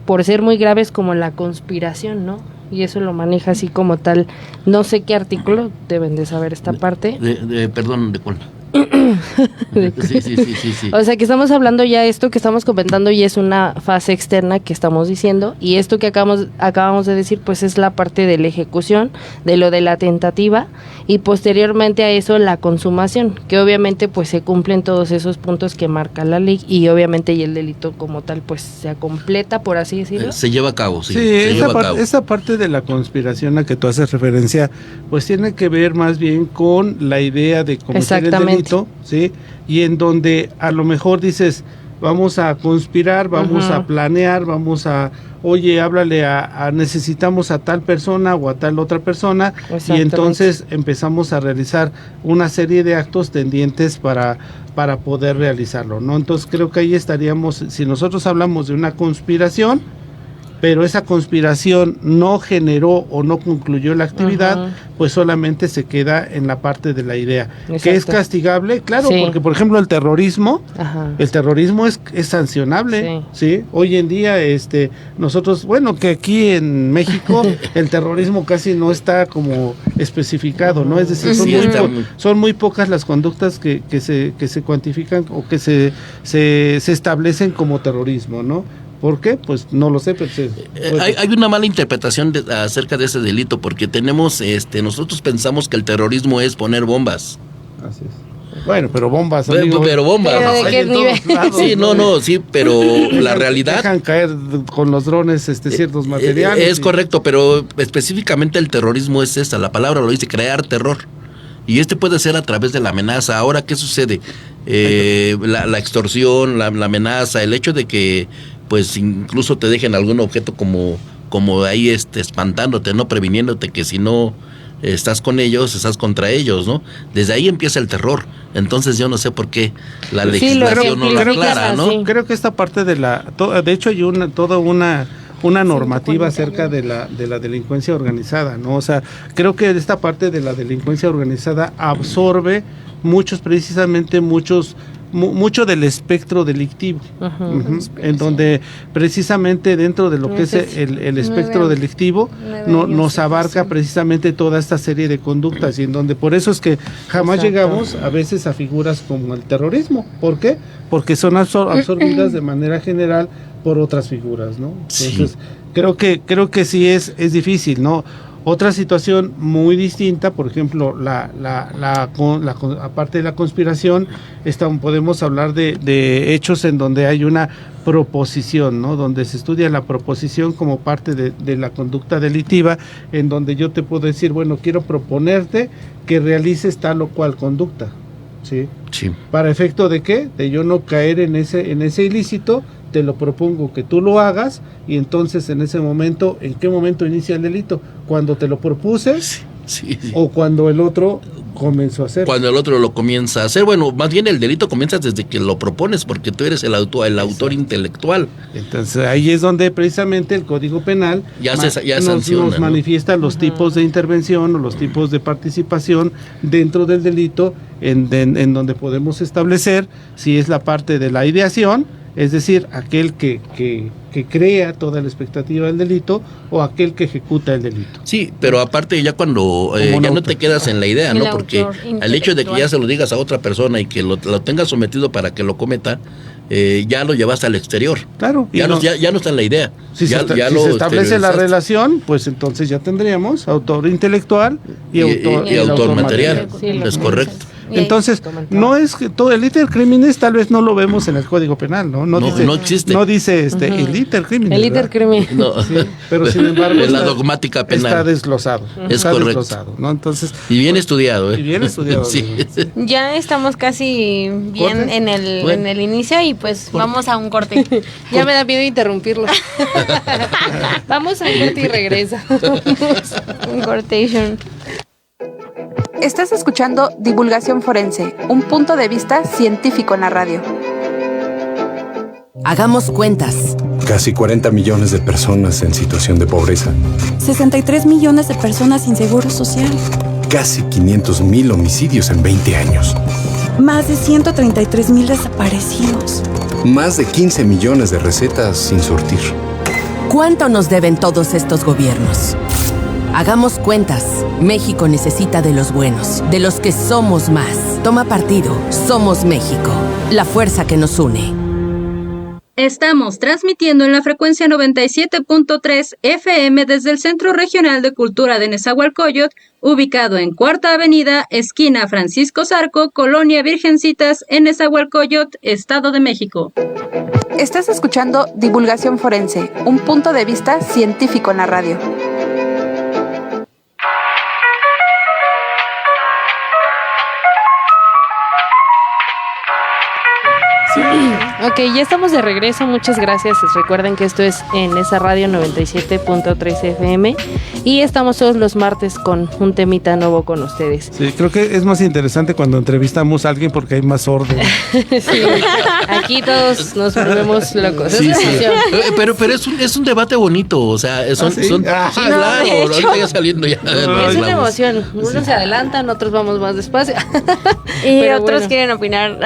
por ser muy graves como la conspiración, ¿no? Y eso lo maneja así como tal. No sé qué artículo, deben de saber esta parte. Perdón, ¿de cuál? Sí. O sea que estamos hablando ya esto que estamos comentando y es una fase externa que estamos diciendo, y esto que acabamos de decir pues es la parte de la ejecución, de lo de la tentativa, y posteriormente a eso la consumación, que obviamente pues se cumplen todos esos puntos que marca la ley, y obviamente y el delito como tal pues se completa, por así decirlo. Se lleva a cabo, sí. Esa parte de la conspiración a que tú haces referencia pues tiene que ver más bien con la idea de cometer el delito, ¿sí? Y en donde a lo mejor dices, vamos a conspirar, vamos a planear, oye, háblale necesitamos a tal persona o a tal otra persona, y entonces empezamos a realizar una serie de actos tendientes para poder realizarlo, ¿no? Entonces creo que ahí estaríamos, si nosotros hablamos de una conspiración, pero esa conspiración no generó o no concluyó la actividad, pues solamente se queda en la parte de la idea. Exacto. Que es castigable, claro, porque por ejemplo el terrorismo es sancionable, ¿sí? Hoy en día nosotros, bueno, que aquí en México el terrorismo casi no está como especificado, ¿no? Es decir, son muy pocas las conductas que se cuantifican o que se establecen como terrorismo, ¿no? ¿Por qué? Pues no lo sé, pero hay una mala interpretación acerca de ese delito, porque nosotros pensamos que el terrorismo es poner bombas. Así es. Bueno, pero bombas, amigo. Pero bombas. ¿Pero de qué nivel? Lados, sí, pero la realidad... Dejan caer con los drones ciertos materiales. Es correcto, pero específicamente el terrorismo es esta, la palabra lo dice, crear terror. Y puede ser a través de la amenaza. Ahora, ¿qué sucede? La extorsión, la amenaza, el hecho de que pues incluso te dejen algún objeto como ahí espantándote, no previniéndote que si no estás con ellos, estás contra ellos, ¿no? Desde ahí empieza el terror. Entonces yo no sé por qué la legislación no lo aclara, ¿no? Creo que esta parte de hecho hay toda una normativa acerca de la delincuencia organizada, ¿no? O sea, creo que esta parte de la delincuencia organizada absorbe mucho del espectro delictivo, en donde precisamente dentro de lo que es el espectro delictivo nos abarca precisamente toda esta serie de conductas, y en donde por eso es que jamás llegamos a veces a figuras como el terrorismo. ¿Por qué? Porque son absorbidas de manera general por otras figuras, ¿no? Entonces, creo que sí es difícil, ¿no? Otra situación muy distinta, por ejemplo, aparte de la conspiración, podemos hablar de hechos en donde hay una proposición, ¿no? Donde se estudia la proposición como parte de la conducta delictiva, en donde yo te puedo decir, bueno, quiero proponerte que realices tal o cual conducta, ¿sí? Sí. ¿Para efecto de qué? De yo no caer en ese ilícito, te lo propongo que tú lo hagas, y entonces en ese momento, ¿en qué momento inicia el delito? ¿Cuando te lo propuse? Sí. ¿O cuando el otro comenzó a hacer? Cuando el otro lo comienza a hacer. Bueno, más bien el delito comienza desde que lo propones, porque tú eres el autor intelectual. Entonces ahí es donde precisamente el Código Penal nos manifiesta los tipos de intervención o los tipos de participación dentro del delito, en donde podemos establecer si es la parte de la ideación, es decir, aquel que crea toda la expectativa del delito, o aquel que ejecuta el delito. Sí, pero aparte ya cuando ya no te quedas en la idea, ¿no? Porque el hecho de que ya se lo digas a otra persona y que lo tengas sometido para que lo cometa, ya lo llevas al exterior. Claro. Ya no está en la idea. Si se establece la relación, pues entonces ya tendríamos autor intelectual y autor material. Sí, es correcto. Entonces, no es que todo el iter criminis tal vez no lo vemos en el Código Penal, ¿no? No existe. No dice el iter criminis. El iter criminis. No. Sí, pero sin embargo en la dogmática penal está desglosado. Es está correcto. Desglosado, ¿no? Entonces, y bien estudiado, Y bien estudiado. Sí. Ya estamos casi bien en el inicio, y pues vamos a un corte. Ya me da miedo interrumpirlo. Vamos a un corte y regresa. Un cortation. Estás escuchando Divulgación Forense, un punto de vista científico en la radio. Hagamos cuentas. Casi 40 millones de personas en situación de pobreza. 63 millones de personas sin seguro social. Casi 500,000 homicidios en 20 años. Más de 133,000 desaparecidos. Más de 15 millones de recetas sin surtir. ¿Cuánto nos deben todos estos gobiernos? Hagamos cuentas. México necesita de los buenos, de los que somos más. Toma partido. Somos México. La fuerza que nos une. Estamos transmitiendo en la frecuencia 97.3 FM desde el Centro Regional de Cultura de Nezahualcóyotl, ubicado en Cuarta Avenida, esquina Francisco Zarco, Colonia Virgencitas, en Nezahualcóyotl, Estado de México. Estás escuchando Divulgación Forense, un punto de vista científico en la radio. Ok, ya estamos de regreso, muchas gracias. Recuerden que esto es en esa radio 97.3 FM y estamos todos los martes con un temita nuevo con ustedes. Sí, creo que es más interesante cuando entrevistamos a alguien porque hay más orden. Sí, aquí todos nos volvemos locos. Sí, sí. Pero es un debate bonito, o sea, claro, ahorita ya saliendo ya. Es una emoción, unos se adelantan, otros vamos más despacio. Y pero otros quieren opinar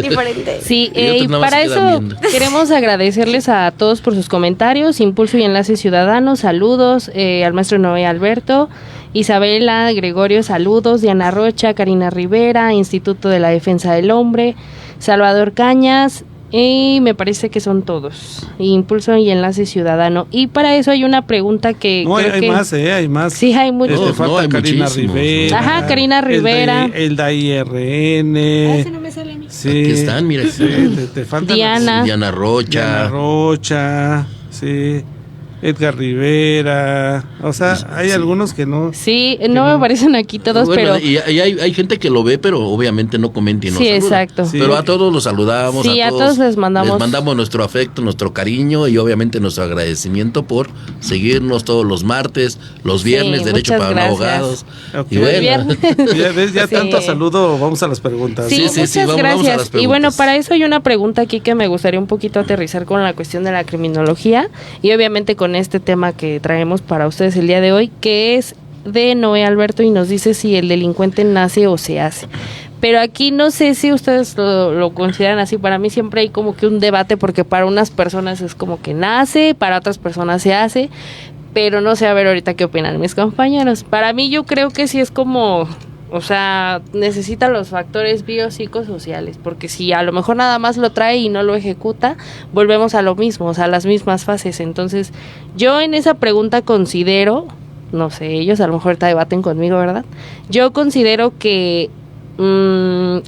diferente. Sí, y para eso queremos agradecerles a todos por sus comentarios, Impulso y Enlace Ciudadano, saludos, al maestro Noé Alberto, Isabela, Gregorio, saludos, Diana Rocha, Karina Rivera, Instituto de la Defensa del Hombre, Salvador Cañas, y me parece que son todos, Impulso y Enlace Ciudadano. Y para eso hay una pregunta que no, hay más. Sí, hay muchos. Falta Karina Rivera. Ajá, Karina Rivera. El de IRN. Ese no me sale a mí. Sí. Aquí están, mira. Sí, te faltan Diana Rocha. Sí. Edgar Rivera, o sea, hay algunos que no. Sí, no me aparecen aquí todos, bueno, pero. Y hay gente que lo ve, pero obviamente no comenta y no saluda. Exacto. Sí. Pero a todos los saludamos. Sí, a todos les mandamos nuestro afecto, nuestro cariño y obviamente nuestro agradecimiento por seguirnos todos los martes, los viernes, Derecho para no abogados. Okay. Y bueno, ya tanto saludo, vamos a las preguntas. Sí, muchas gracias. Vamos a las preguntas. Y bueno, para eso hay una pregunta aquí que me gustaría un poquito aterrizar con la cuestión de la criminología y obviamente con este tema que traemos para ustedes el día de hoy, que es de Noé Alberto y nos dice si el delincuente nace o se hace. Pero aquí no sé si ustedes lo consideran así. Para mí siempre hay como que un debate porque para unas personas es como que nace, para otras personas se hace, pero no sé, a ver ahorita qué opinan mis compañeros. Para mí yo creo que sí es como... O sea, necesita los factores biopsicosociales, porque si a lo mejor nada más lo trae y no lo ejecuta, volvemos a lo mismo, o sea, a las mismas fases. Entonces, yo en esa pregunta considero no sé, ellos a lo mejor te debaten conmigo, ¿verdad? Yo considero que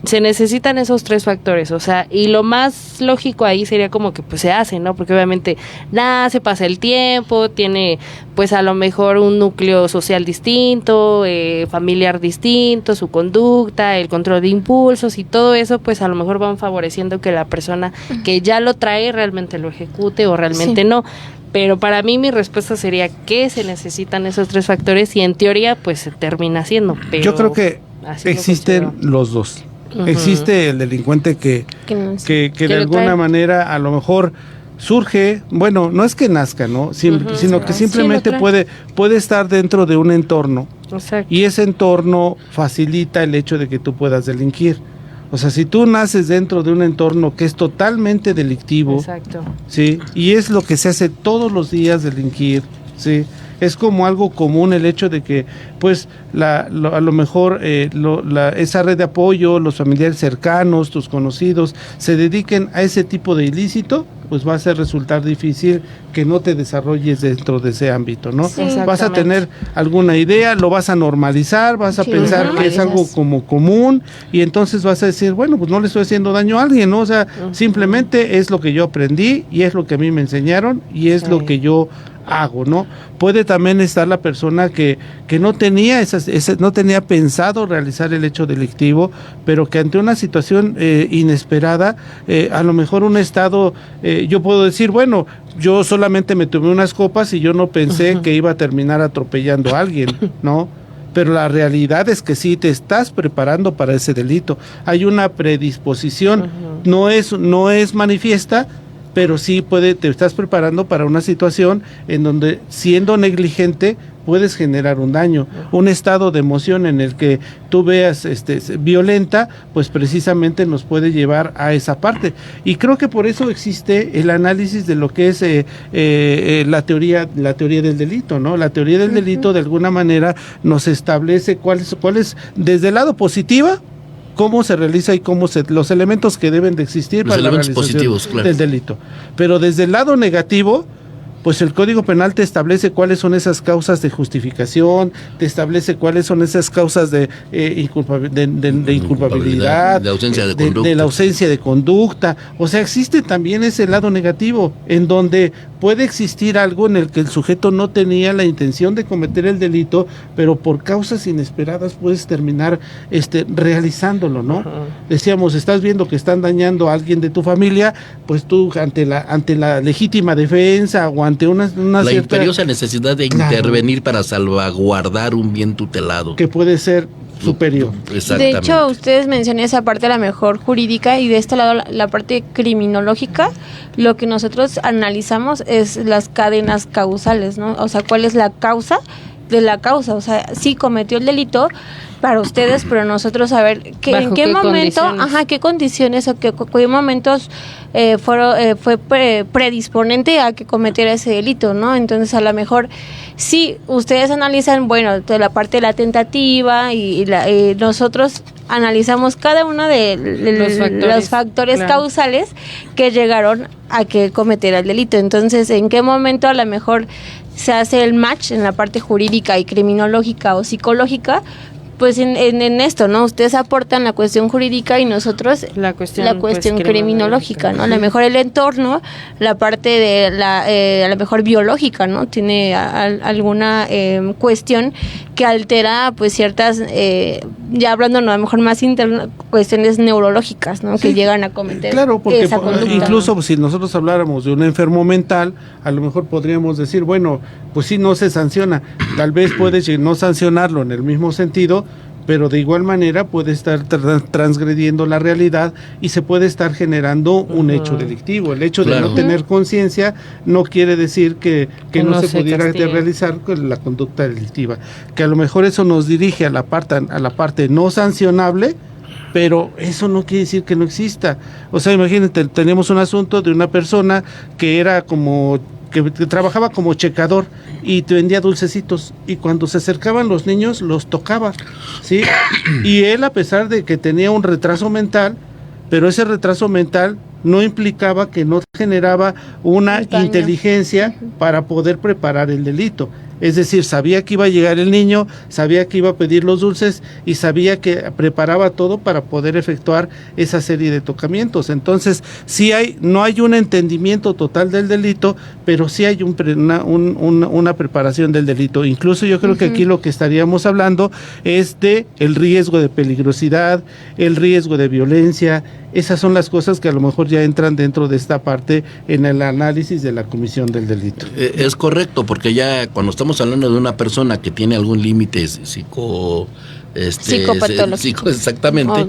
se necesitan esos 3 factores, o sea, y lo más lógico ahí sería como que pues se hace, ¿no? Porque obviamente nace, pasa el tiempo, tiene pues a lo mejor un núcleo social distinto, familiar distinto, su conducta, el control de impulsos y todo eso pues a lo mejor van favoreciendo que la persona que ya lo trae realmente lo ejecute o realmente no. Pero para mí mi respuesta sería que se necesitan esos 3 factores y en teoría pues se termina haciendo. Pero yo creo que existen los dos. Existe el delincuente que de alguna manera a lo mejor surge, bueno, no es que nazca, ¿no? Sino que simplemente puede estar dentro de un entorno. Exacto. Y ese entorno facilita el hecho de que tú puedas delinquir. O sea, si tú naces dentro de un entorno que es totalmente delictivo, exacto, ¿sí? Y es lo que se hace todos los días, delinquir, ¿sí? Es como algo común el hecho de que, pues, a lo mejor esa red de apoyo, los familiares cercanos, tus conocidos, se dediquen a ese tipo de ilícito, pues va a resultar difícil que no te desarrolles dentro de ese ámbito, ¿no? Sí, vas a tener alguna idea, lo vas a normalizar, vas a pensar que es algo como común y entonces vas a decir, bueno, pues no le estoy haciendo daño a alguien, ¿no? O sea, simplemente es lo que yo aprendí y es lo que a mí me enseñaron y es lo que yo hago, ¿no? Puede también estar la persona que no tenía no tenía pensado realizar el hecho delictivo, pero que ante una situación inesperada, a lo mejor un estado, yo puedo decir, bueno, yo solamente me tomé unas copas y yo no pensé que iba a terminar atropellando a alguien, ¿no? Pero la realidad es que sí te estás preparando para ese delito. Hay una predisposición, no es manifiesta, pero sí te estás preparando para una situación en donde, siendo negligente, puedes generar un daño, un estado de emoción en el que tú veas violenta, pues precisamente nos puede llevar a esa parte. Y creo que por eso existe el análisis de lo que es la teoría del delito, ¿no? La teoría del delito de alguna manera nos establece cuál es desde el lado positivo, cómo se realiza y los elementos que deben de existir para la realización del delito. Pero desde el lado negativo, pues el Código Penal te establece cuáles son esas causas de justificación, te establece cuáles son esas causas de inculpabilidad, de ausencia de conducta. De la ausencia de conducta. O sea, existe también ese lado negativo, en donde puede existir algo en el que el sujeto no tenía la intención de cometer el delito, pero por causas inesperadas puedes terminar realizándolo, ¿no? Decíamos, estás viendo que están dañando a alguien de tu familia, pues tú ante la legítima defensa o ante una la cierta imperiosa necesidad de intervenir para salvaguardar un bien tutelado que puede ser superior. De hecho, ustedes mencionan esa parte, la mejor jurídica, y de este lado la parte criminológica. Lo que nosotros analizamos es las cadenas causales, ¿no? O sea, ¿cuál es la causa de la causa? O sea, sí cometió el delito para ustedes, pero nosotros saber en qué momento, qué condiciones o qué momentos fue predisponente a que cometiera ese delito, ¿no? Entonces, a lo mejor sí, ustedes analizan, bueno, toda la parte de la tentativa y nosotros analizamos cada uno de los factores causales que llegaron a que cometiera el delito. Entonces, ¿en qué momento a lo mejor se hace el match en la parte jurídica y criminológica o psicológica? Pues en esto, ¿no? Ustedes aportan la cuestión jurídica y nosotros la cuestión criminológica, ¿no? A lo mejor el entorno, la parte de a lo mejor biológica, ¿no? Tiene alguna cuestión que altera, pues, ciertas, ya hablando, ¿no? A lo mejor más cuestiones neurológicas, ¿no? Sí, que llegan a cometer claro, porque esa conducta, incluso, ¿no? Si nosotros habláramos de un enfermo mental, a lo mejor podríamos decir, bueno, pues sí, no se sanciona, tal vez puedes no sancionarlo en el mismo sentido, pero de igual manera puede estar transgrediendo la realidad y se puede estar generando un hecho delictivo. El hecho de no tener conciencia no quiere decir que no se pudiera realizar la conducta delictiva. Que a lo mejor eso nos dirige a la parte no sancionable, pero eso no quiere decir que no exista. O sea, imagínate, tenemos un asunto de una persona que era que trabajaba como checador y te vendía dulcecitos, y cuando se acercaban los niños los tocaba, ¿sí? Y él, a pesar de que tenía un retraso mental, pero ese retraso mental no implicaba que no generaba una inteligencia para poder preparar el delito. Es decir, sabía que iba a llegar el niño, sabía que iba a pedir los dulces y sabía que preparaba todo para poder efectuar esa serie de tocamientos. Entonces, no hay un entendimiento total del delito, pero sí hay una preparación del delito. Incluso yo creo que aquí lo que estaríamos hablando es de el riesgo de peligrosidad, el riesgo de violencia. Esas son las cosas que a lo mejor ya entran dentro de esta parte en el análisis de la comisión del delito. Es correcto, porque ya cuando estamos hablando de una persona que tiene algún límite psicopatológico, exactamente,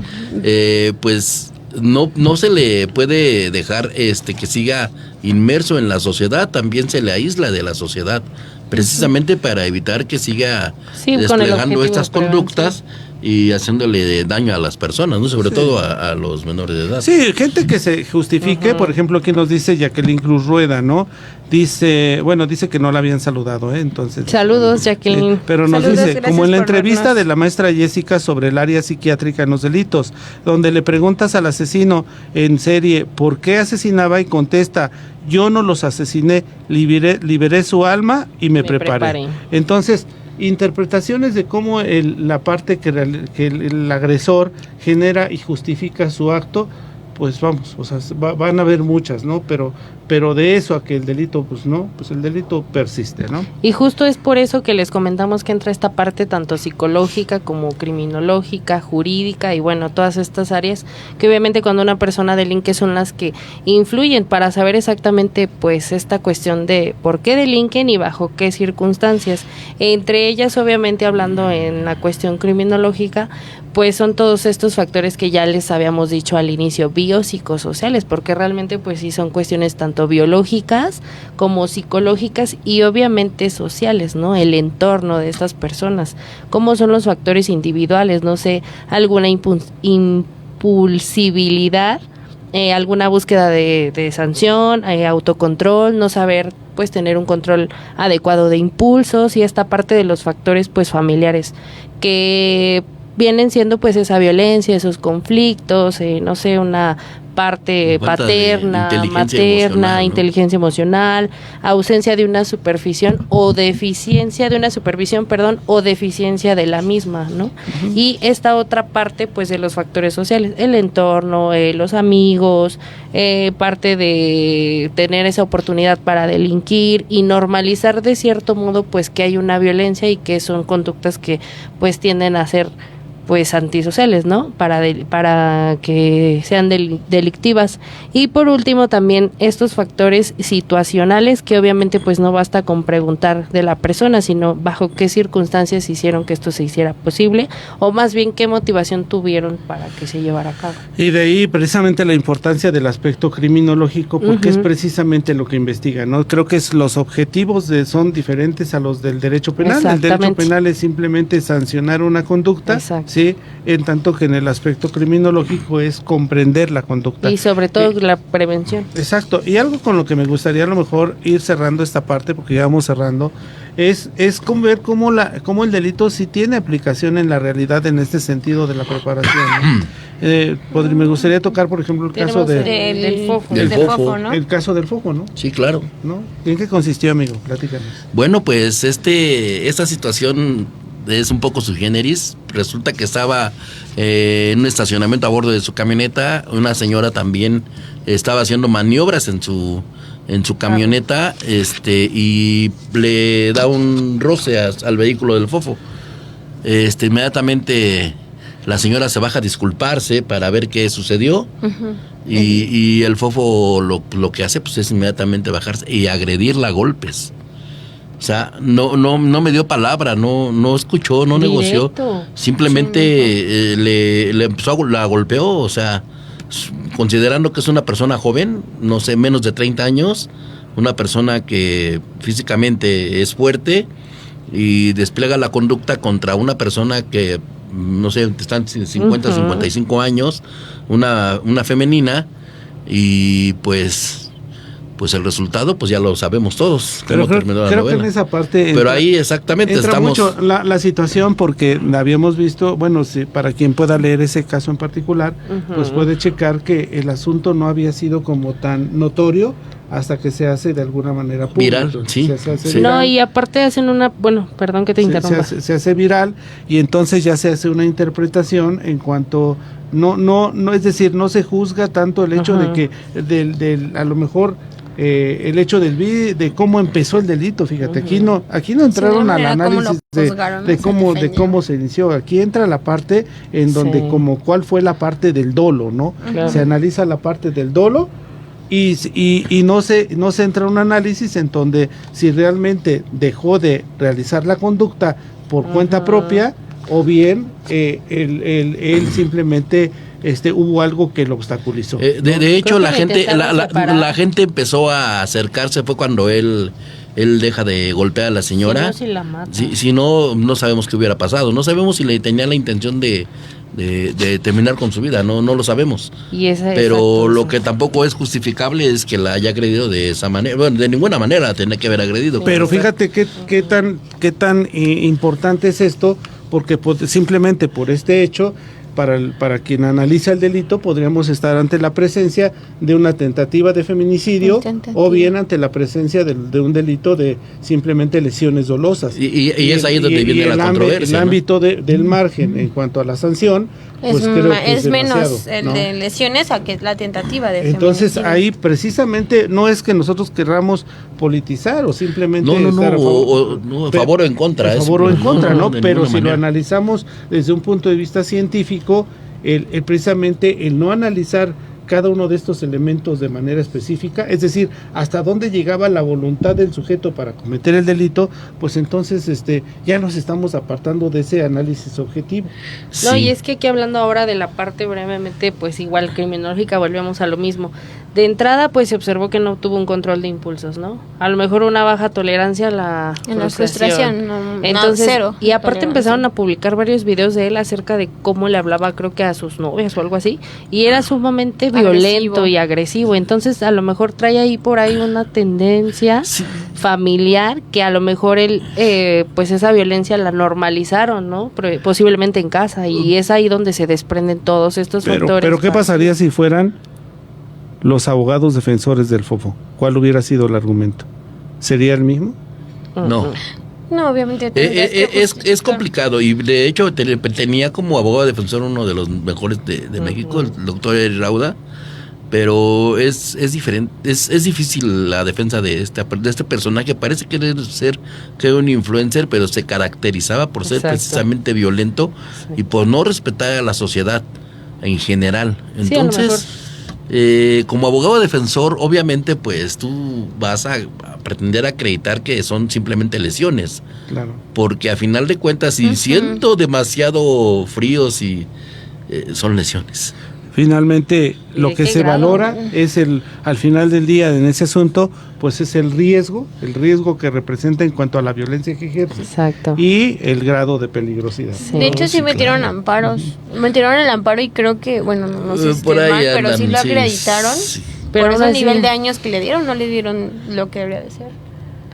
pues no se le puede dejar que siga inmerso en la sociedad, también se le aísla de la sociedad, precisamente para evitar que siga desplegando estas conductas y haciéndole daño a las personas, ¿no? Sobre todo a los menores de edad. Sí, gente que se justifique, por ejemplo, aquí nos dice Jacqueline Cruz Rueda, ¿no? Dice que no la habían saludado, entonces. Saludos, Jacqueline. Pero nos dice, como en la entrevista de la maestra Jessica sobre el área psiquiátrica en los delitos, donde le preguntas al asesino en serie, ¿por qué asesinaba? Y contesta, yo no los asesiné, liberé su alma y me preparé. Entonces, interpretaciones de cómo la parte que el agresor genera y justifica su acto, pues vamos, o sea, van a haber muchas, ¿no? Pero de eso a que el delito, pues no, pues el delito persiste, ¿no? Y justo es por eso que les comentamos que entra esta parte tanto psicológica como criminológica, jurídica y bueno, todas estas áreas que obviamente cuando una persona delinque son las que influyen para saber exactamente pues esta cuestión de por qué delinquen y bajo qué circunstancias. Entre ellas, obviamente hablando en la cuestión criminológica, pues son todos estos factores que ya les habíamos dicho al inicio, biopsicosociales, porque realmente pues sí son cuestiones tanto biológicas como psicológicas y obviamente sociales, ¿no? El entorno de estas personas, cómo son los factores individuales, no sé, alguna impulsibilidad, alguna búsqueda de sanción, autocontrol, no saber pues tener un control adecuado de impulsos y esta parte de los factores pues familiares que vienen siendo pues esa violencia, esos conflictos, no sé, una parte paterna, materna, inteligencia emocional, ausencia de una supervisión o deficiencia de una supervisión, o deficiencia de la misma, ¿no? Y esta otra parte pues de los factores sociales, el entorno, los amigos, parte de tener esa oportunidad para delinquir y normalizar de cierto modo pues que hay una violencia y que son conductas que pues tienden a ser pues antisociales, ¿no? Para que sean delictivas. Y por último también estos factores situacionales que obviamente pues no basta con preguntar de la persona, sino bajo qué circunstancias hicieron que esto se hiciera posible o más bien qué motivación tuvieron para que se llevara a cabo. Y de ahí precisamente la importancia del aspecto criminológico porque es precisamente lo que investiga, ¿no? Creo que los objetivos son diferentes a los del derecho penal. El derecho penal es simplemente sancionar una conducta. Sí, en tanto que en el aspecto criminológico es comprender la conducta. Y sobre todo la prevención. Exacto, y algo con lo que me gustaría a lo mejor ir cerrando esta parte, porque ya vamos cerrando, es ver cómo el delito sí tiene aplicación en la realidad en este sentido de la preparación, ¿no? Me gustaría tocar, por ejemplo, el caso del fofo, ¿no? El caso del fofo, ¿no? Sí, claro. ¿No? ¿En qué consistió, amigo? Platícanos. Bueno, pues esta situación es un poco sui generis. Resulta que estaba en un estacionamiento a bordo de su camioneta. Una señora también estaba haciendo maniobras en su camioneta, y le da un roce al vehículo del fofo. Inmediatamente la señora se baja a disculparse para ver qué sucedió. Y el fofo lo que hace pues es inmediatamente bajarse y agredirla a golpes. O sea, no me dio palabra, no escuchó, no negoció. Simplemente la golpeó, o sea, considerando que es una persona joven, no sé, menos de 30 años, una persona que físicamente es fuerte y despliega la conducta contra una persona que, no sé, están 50, 55 años, una femenina, y pues pues el resultado pues ya lo sabemos todos. Pero creo que en esa parte pero ahí exactamente estamos mucho la situación, porque habíamos visto, bueno, si, para quien pueda leer ese caso en particular, pues puede checar que el asunto no había sido como tan notorio hasta que se hace de alguna manera público. Viral, sí. Viral. No, y aparte hacen perdón que te interrumpa. Se hace viral y entonces ya se hace una interpretación en cuanto no es decir, no se juzga tanto el hecho de que a lo mejor el hecho de cómo empezó el delito, fíjate, aquí no entraron al análisis de cómo se inició. Aquí entra la parte en donde como cuál fue la parte del dolo, ¿no? Claro. Se analiza la parte del dolo y no se entra un análisis en donde si realmente dejó de realizar la conducta por cuenta propia o bien él simplemente hubo algo que lo obstaculizó. De hecho, la gente empezó a acercarse, fue cuando él deja de golpear a la señora. Si no sabemos qué hubiera pasado. No sabemos si tenía la intención de terminar con su vida, no lo sabemos. Pero lo que tampoco es justificable es que la haya agredido de esa manera. Bueno, de ninguna manera tenía que haber agredido. Pero fíjate qué tan importante es esto, porque simplemente por este hecho, para quien analiza el delito, podríamos estar ante la presencia de una tentativa de feminicidio o bien ante la presencia de un delito de simplemente lesiones dolosas. Y es ahí donde viene la controversia. El ámbito del margen en cuanto a la sanción, pues creo que es menos el de lesiones a que la tentativa de Entonces feminicidio. Ahí precisamente no es que nosotros querramos politizar o simplemente a favor o en contra. A favor o en contra, ¿no? Pero si lo analizamos desde un punto de vista científico, precisamente el no analizar cada uno de estos elementos de manera específica, es decir, hasta dónde llegaba la voluntad del sujeto para cometer el delito, pues entonces ya nos estamos apartando de ese análisis objetivo. No, y es que aquí hablando ahora de la parte brevemente, pues igual criminológica, volvemos a lo mismo. De entrada, pues se observó que no tuvo un control de impulsos, ¿no? A lo mejor una baja tolerancia a la frustración. Entonces, cero. Y aparte empezaron a publicar varios videos de él acerca de cómo le hablaba, creo que a sus novias o algo así, y era sumamente violento y agresivo. Entonces, a lo mejor trae ahí por ahí una tendencia familiar que a lo mejor él, pues esa violencia la normalizaron, ¿no? Posiblemente en casa, y es ahí donde se desprenden todos estos factores. Pero ¿qué pasaría si fueran los abogados defensores del Fofo? ¿Cuál hubiera sido el argumento? ¿Sería el mismo? No. No, obviamente. Es complicado, y de hecho tenía como abogado defensor uno de los mejores de México, el doctor Rauda, pero es diferente, es difícil la defensa de este personaje. Parece querer ser un influencer, pero se caracterizaba por ser precisamente violento y por no respetar a la sociedad en general. Entonces, como abogado defensor, obviamente pues tú vas a pretender acreditar que son simplemente lesiones, claro, porque a final de cuentas, si siento demasiado fríos y son lesiones. Finalmente, lo que se valora es al final del día en ese asunto, pues es el riesgo que representa en cuanto a la violencia que ejerce. Exacto. Y el grado de peligrosidad. Sí. De hecho, sí metieron amparos. Metieron el amparo y creo que, bueno, no sé si por ahí mal, pero andan, sí lo acreditaron. Sí. Pero por ese nivel de años que le dieron, no le dieron lo que debería de ser.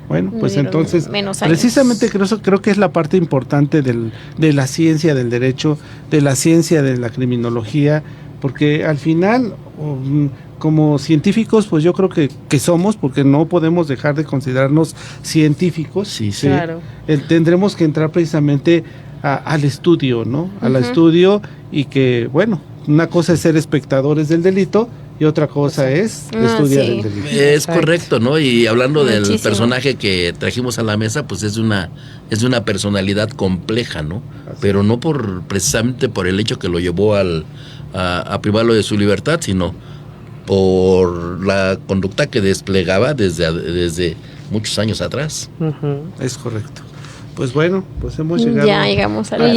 Bueno, pues entonces, precisamente creo que es la parte importante de la ciencia del derecho, de la ciencia de la criminología, porque al final, como científicos, pues yo creo que somos, porque no podemos dejar de considerarnos científicos. Sí. Claro. Tendremos que entrar precisamente al estudio, ¿no? Al estudio, y que, bueno, una cosa es ser espectadores del delito y otra cosa es estudiar el delito. Es correcto, ¿no? Y hablando del personaje que trajimos a la mesa, pues es una personalidad compleja, ¿no? Pero no precisamente por el hecho que lo llevó a privarlo de su libertad, sino por la conducta que desplegaba desde muchos años atrás. Es correcto. Pues bueno, pues hemos llegado. Ya llegamos a la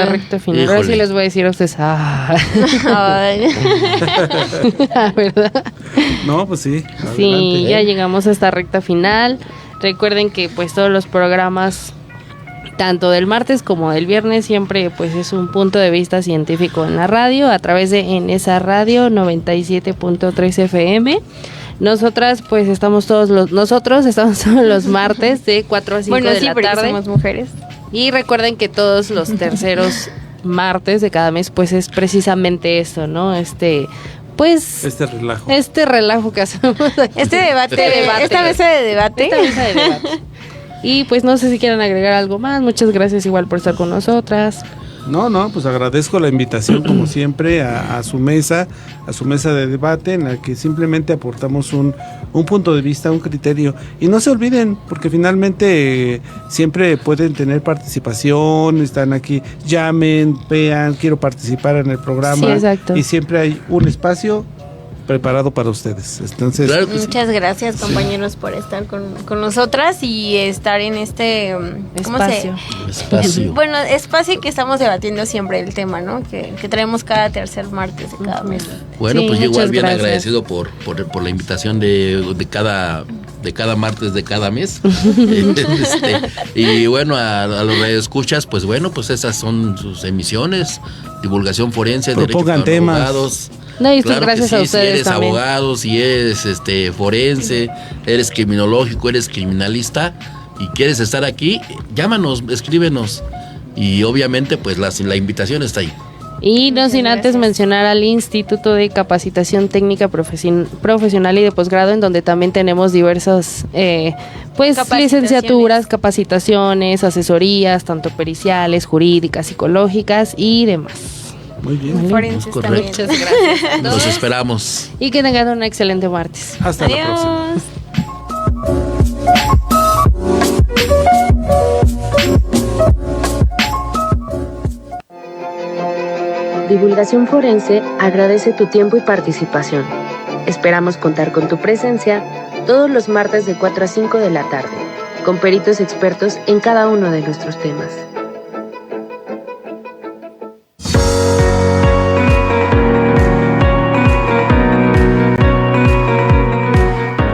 recta final. Ahora sí les voy a decir a ustedes. ¿Verdad? No, pues sí. Sí, ya llegamos a esta recta final. Recuerden que pues todos los programas tanto del martes como del viernes, siempre pues es un punto de vista científico en la radio, a través de En esa radio 97.3 FM. Nosotros estamos todos los martes de 4 a 5 de la tarde. Somos mujeres. Y recuerden que todos los terceros martes de cada mes pues es precisamente esto, ¿no? Este relajo que hacemos aquí. Esta mesa de debate. Y pues no sé si quieren agregar algo más. Muchas gracias igual por estar con nosotras. No, pues agradezco la invitación como siempre a su mesa de debate, en la que simplemente aportamos un punto de vista, un criterio. Y no se olviden, porque finalmente siempre pueden tener participación, están aquí, llamen, vean, quiero participar en el programa. Sí, exacto. Y siempre hay un espacio preparado para ustedes. Entonces, Claro que sí. Muchas gracias, compañeros, por estar con nosotras y estar en este Espacio. espacio que estamos debatiendo siempre el tema, ¿no? Que traemos cada tercer martes de cada mes. Bueno, Sí, pues yo igual muchas bien gracias. agradecido por la invitación de cada martes de cada mes. Y bueno, a los radioescuchas, pues bueno, pues esas son sus emisiones, divulgación forense, Propongan derecho para temas. abogados. No, y Claro que gracias sí, a ustedes si eres también. abogado, si eres forense, eres criminológico, eres criminalista y quieres estar aquí, llámanos, escríbenos. Y obviamente pues la invitación está ahí. Y no sin antes mencionar al Instituto de Capacitación Técnica Profesional y de Posgrado, en donde también tenemos diversas licenciaturas, capacitaciones, asesorías, tanto periciales, jurídicas, psicológicas y demás. muy bien. Forenses también. Muchas gracias. Los esperamos. Y que tengan un excelente martes. Hasta la próxima. Adiós. Divulgación Forense agradece tu tiempo y participación. Esperamos contar con tu presencia todos los martes de 4 a 5 de la tarde, con peritos expertos en cada uno de nuestros temas.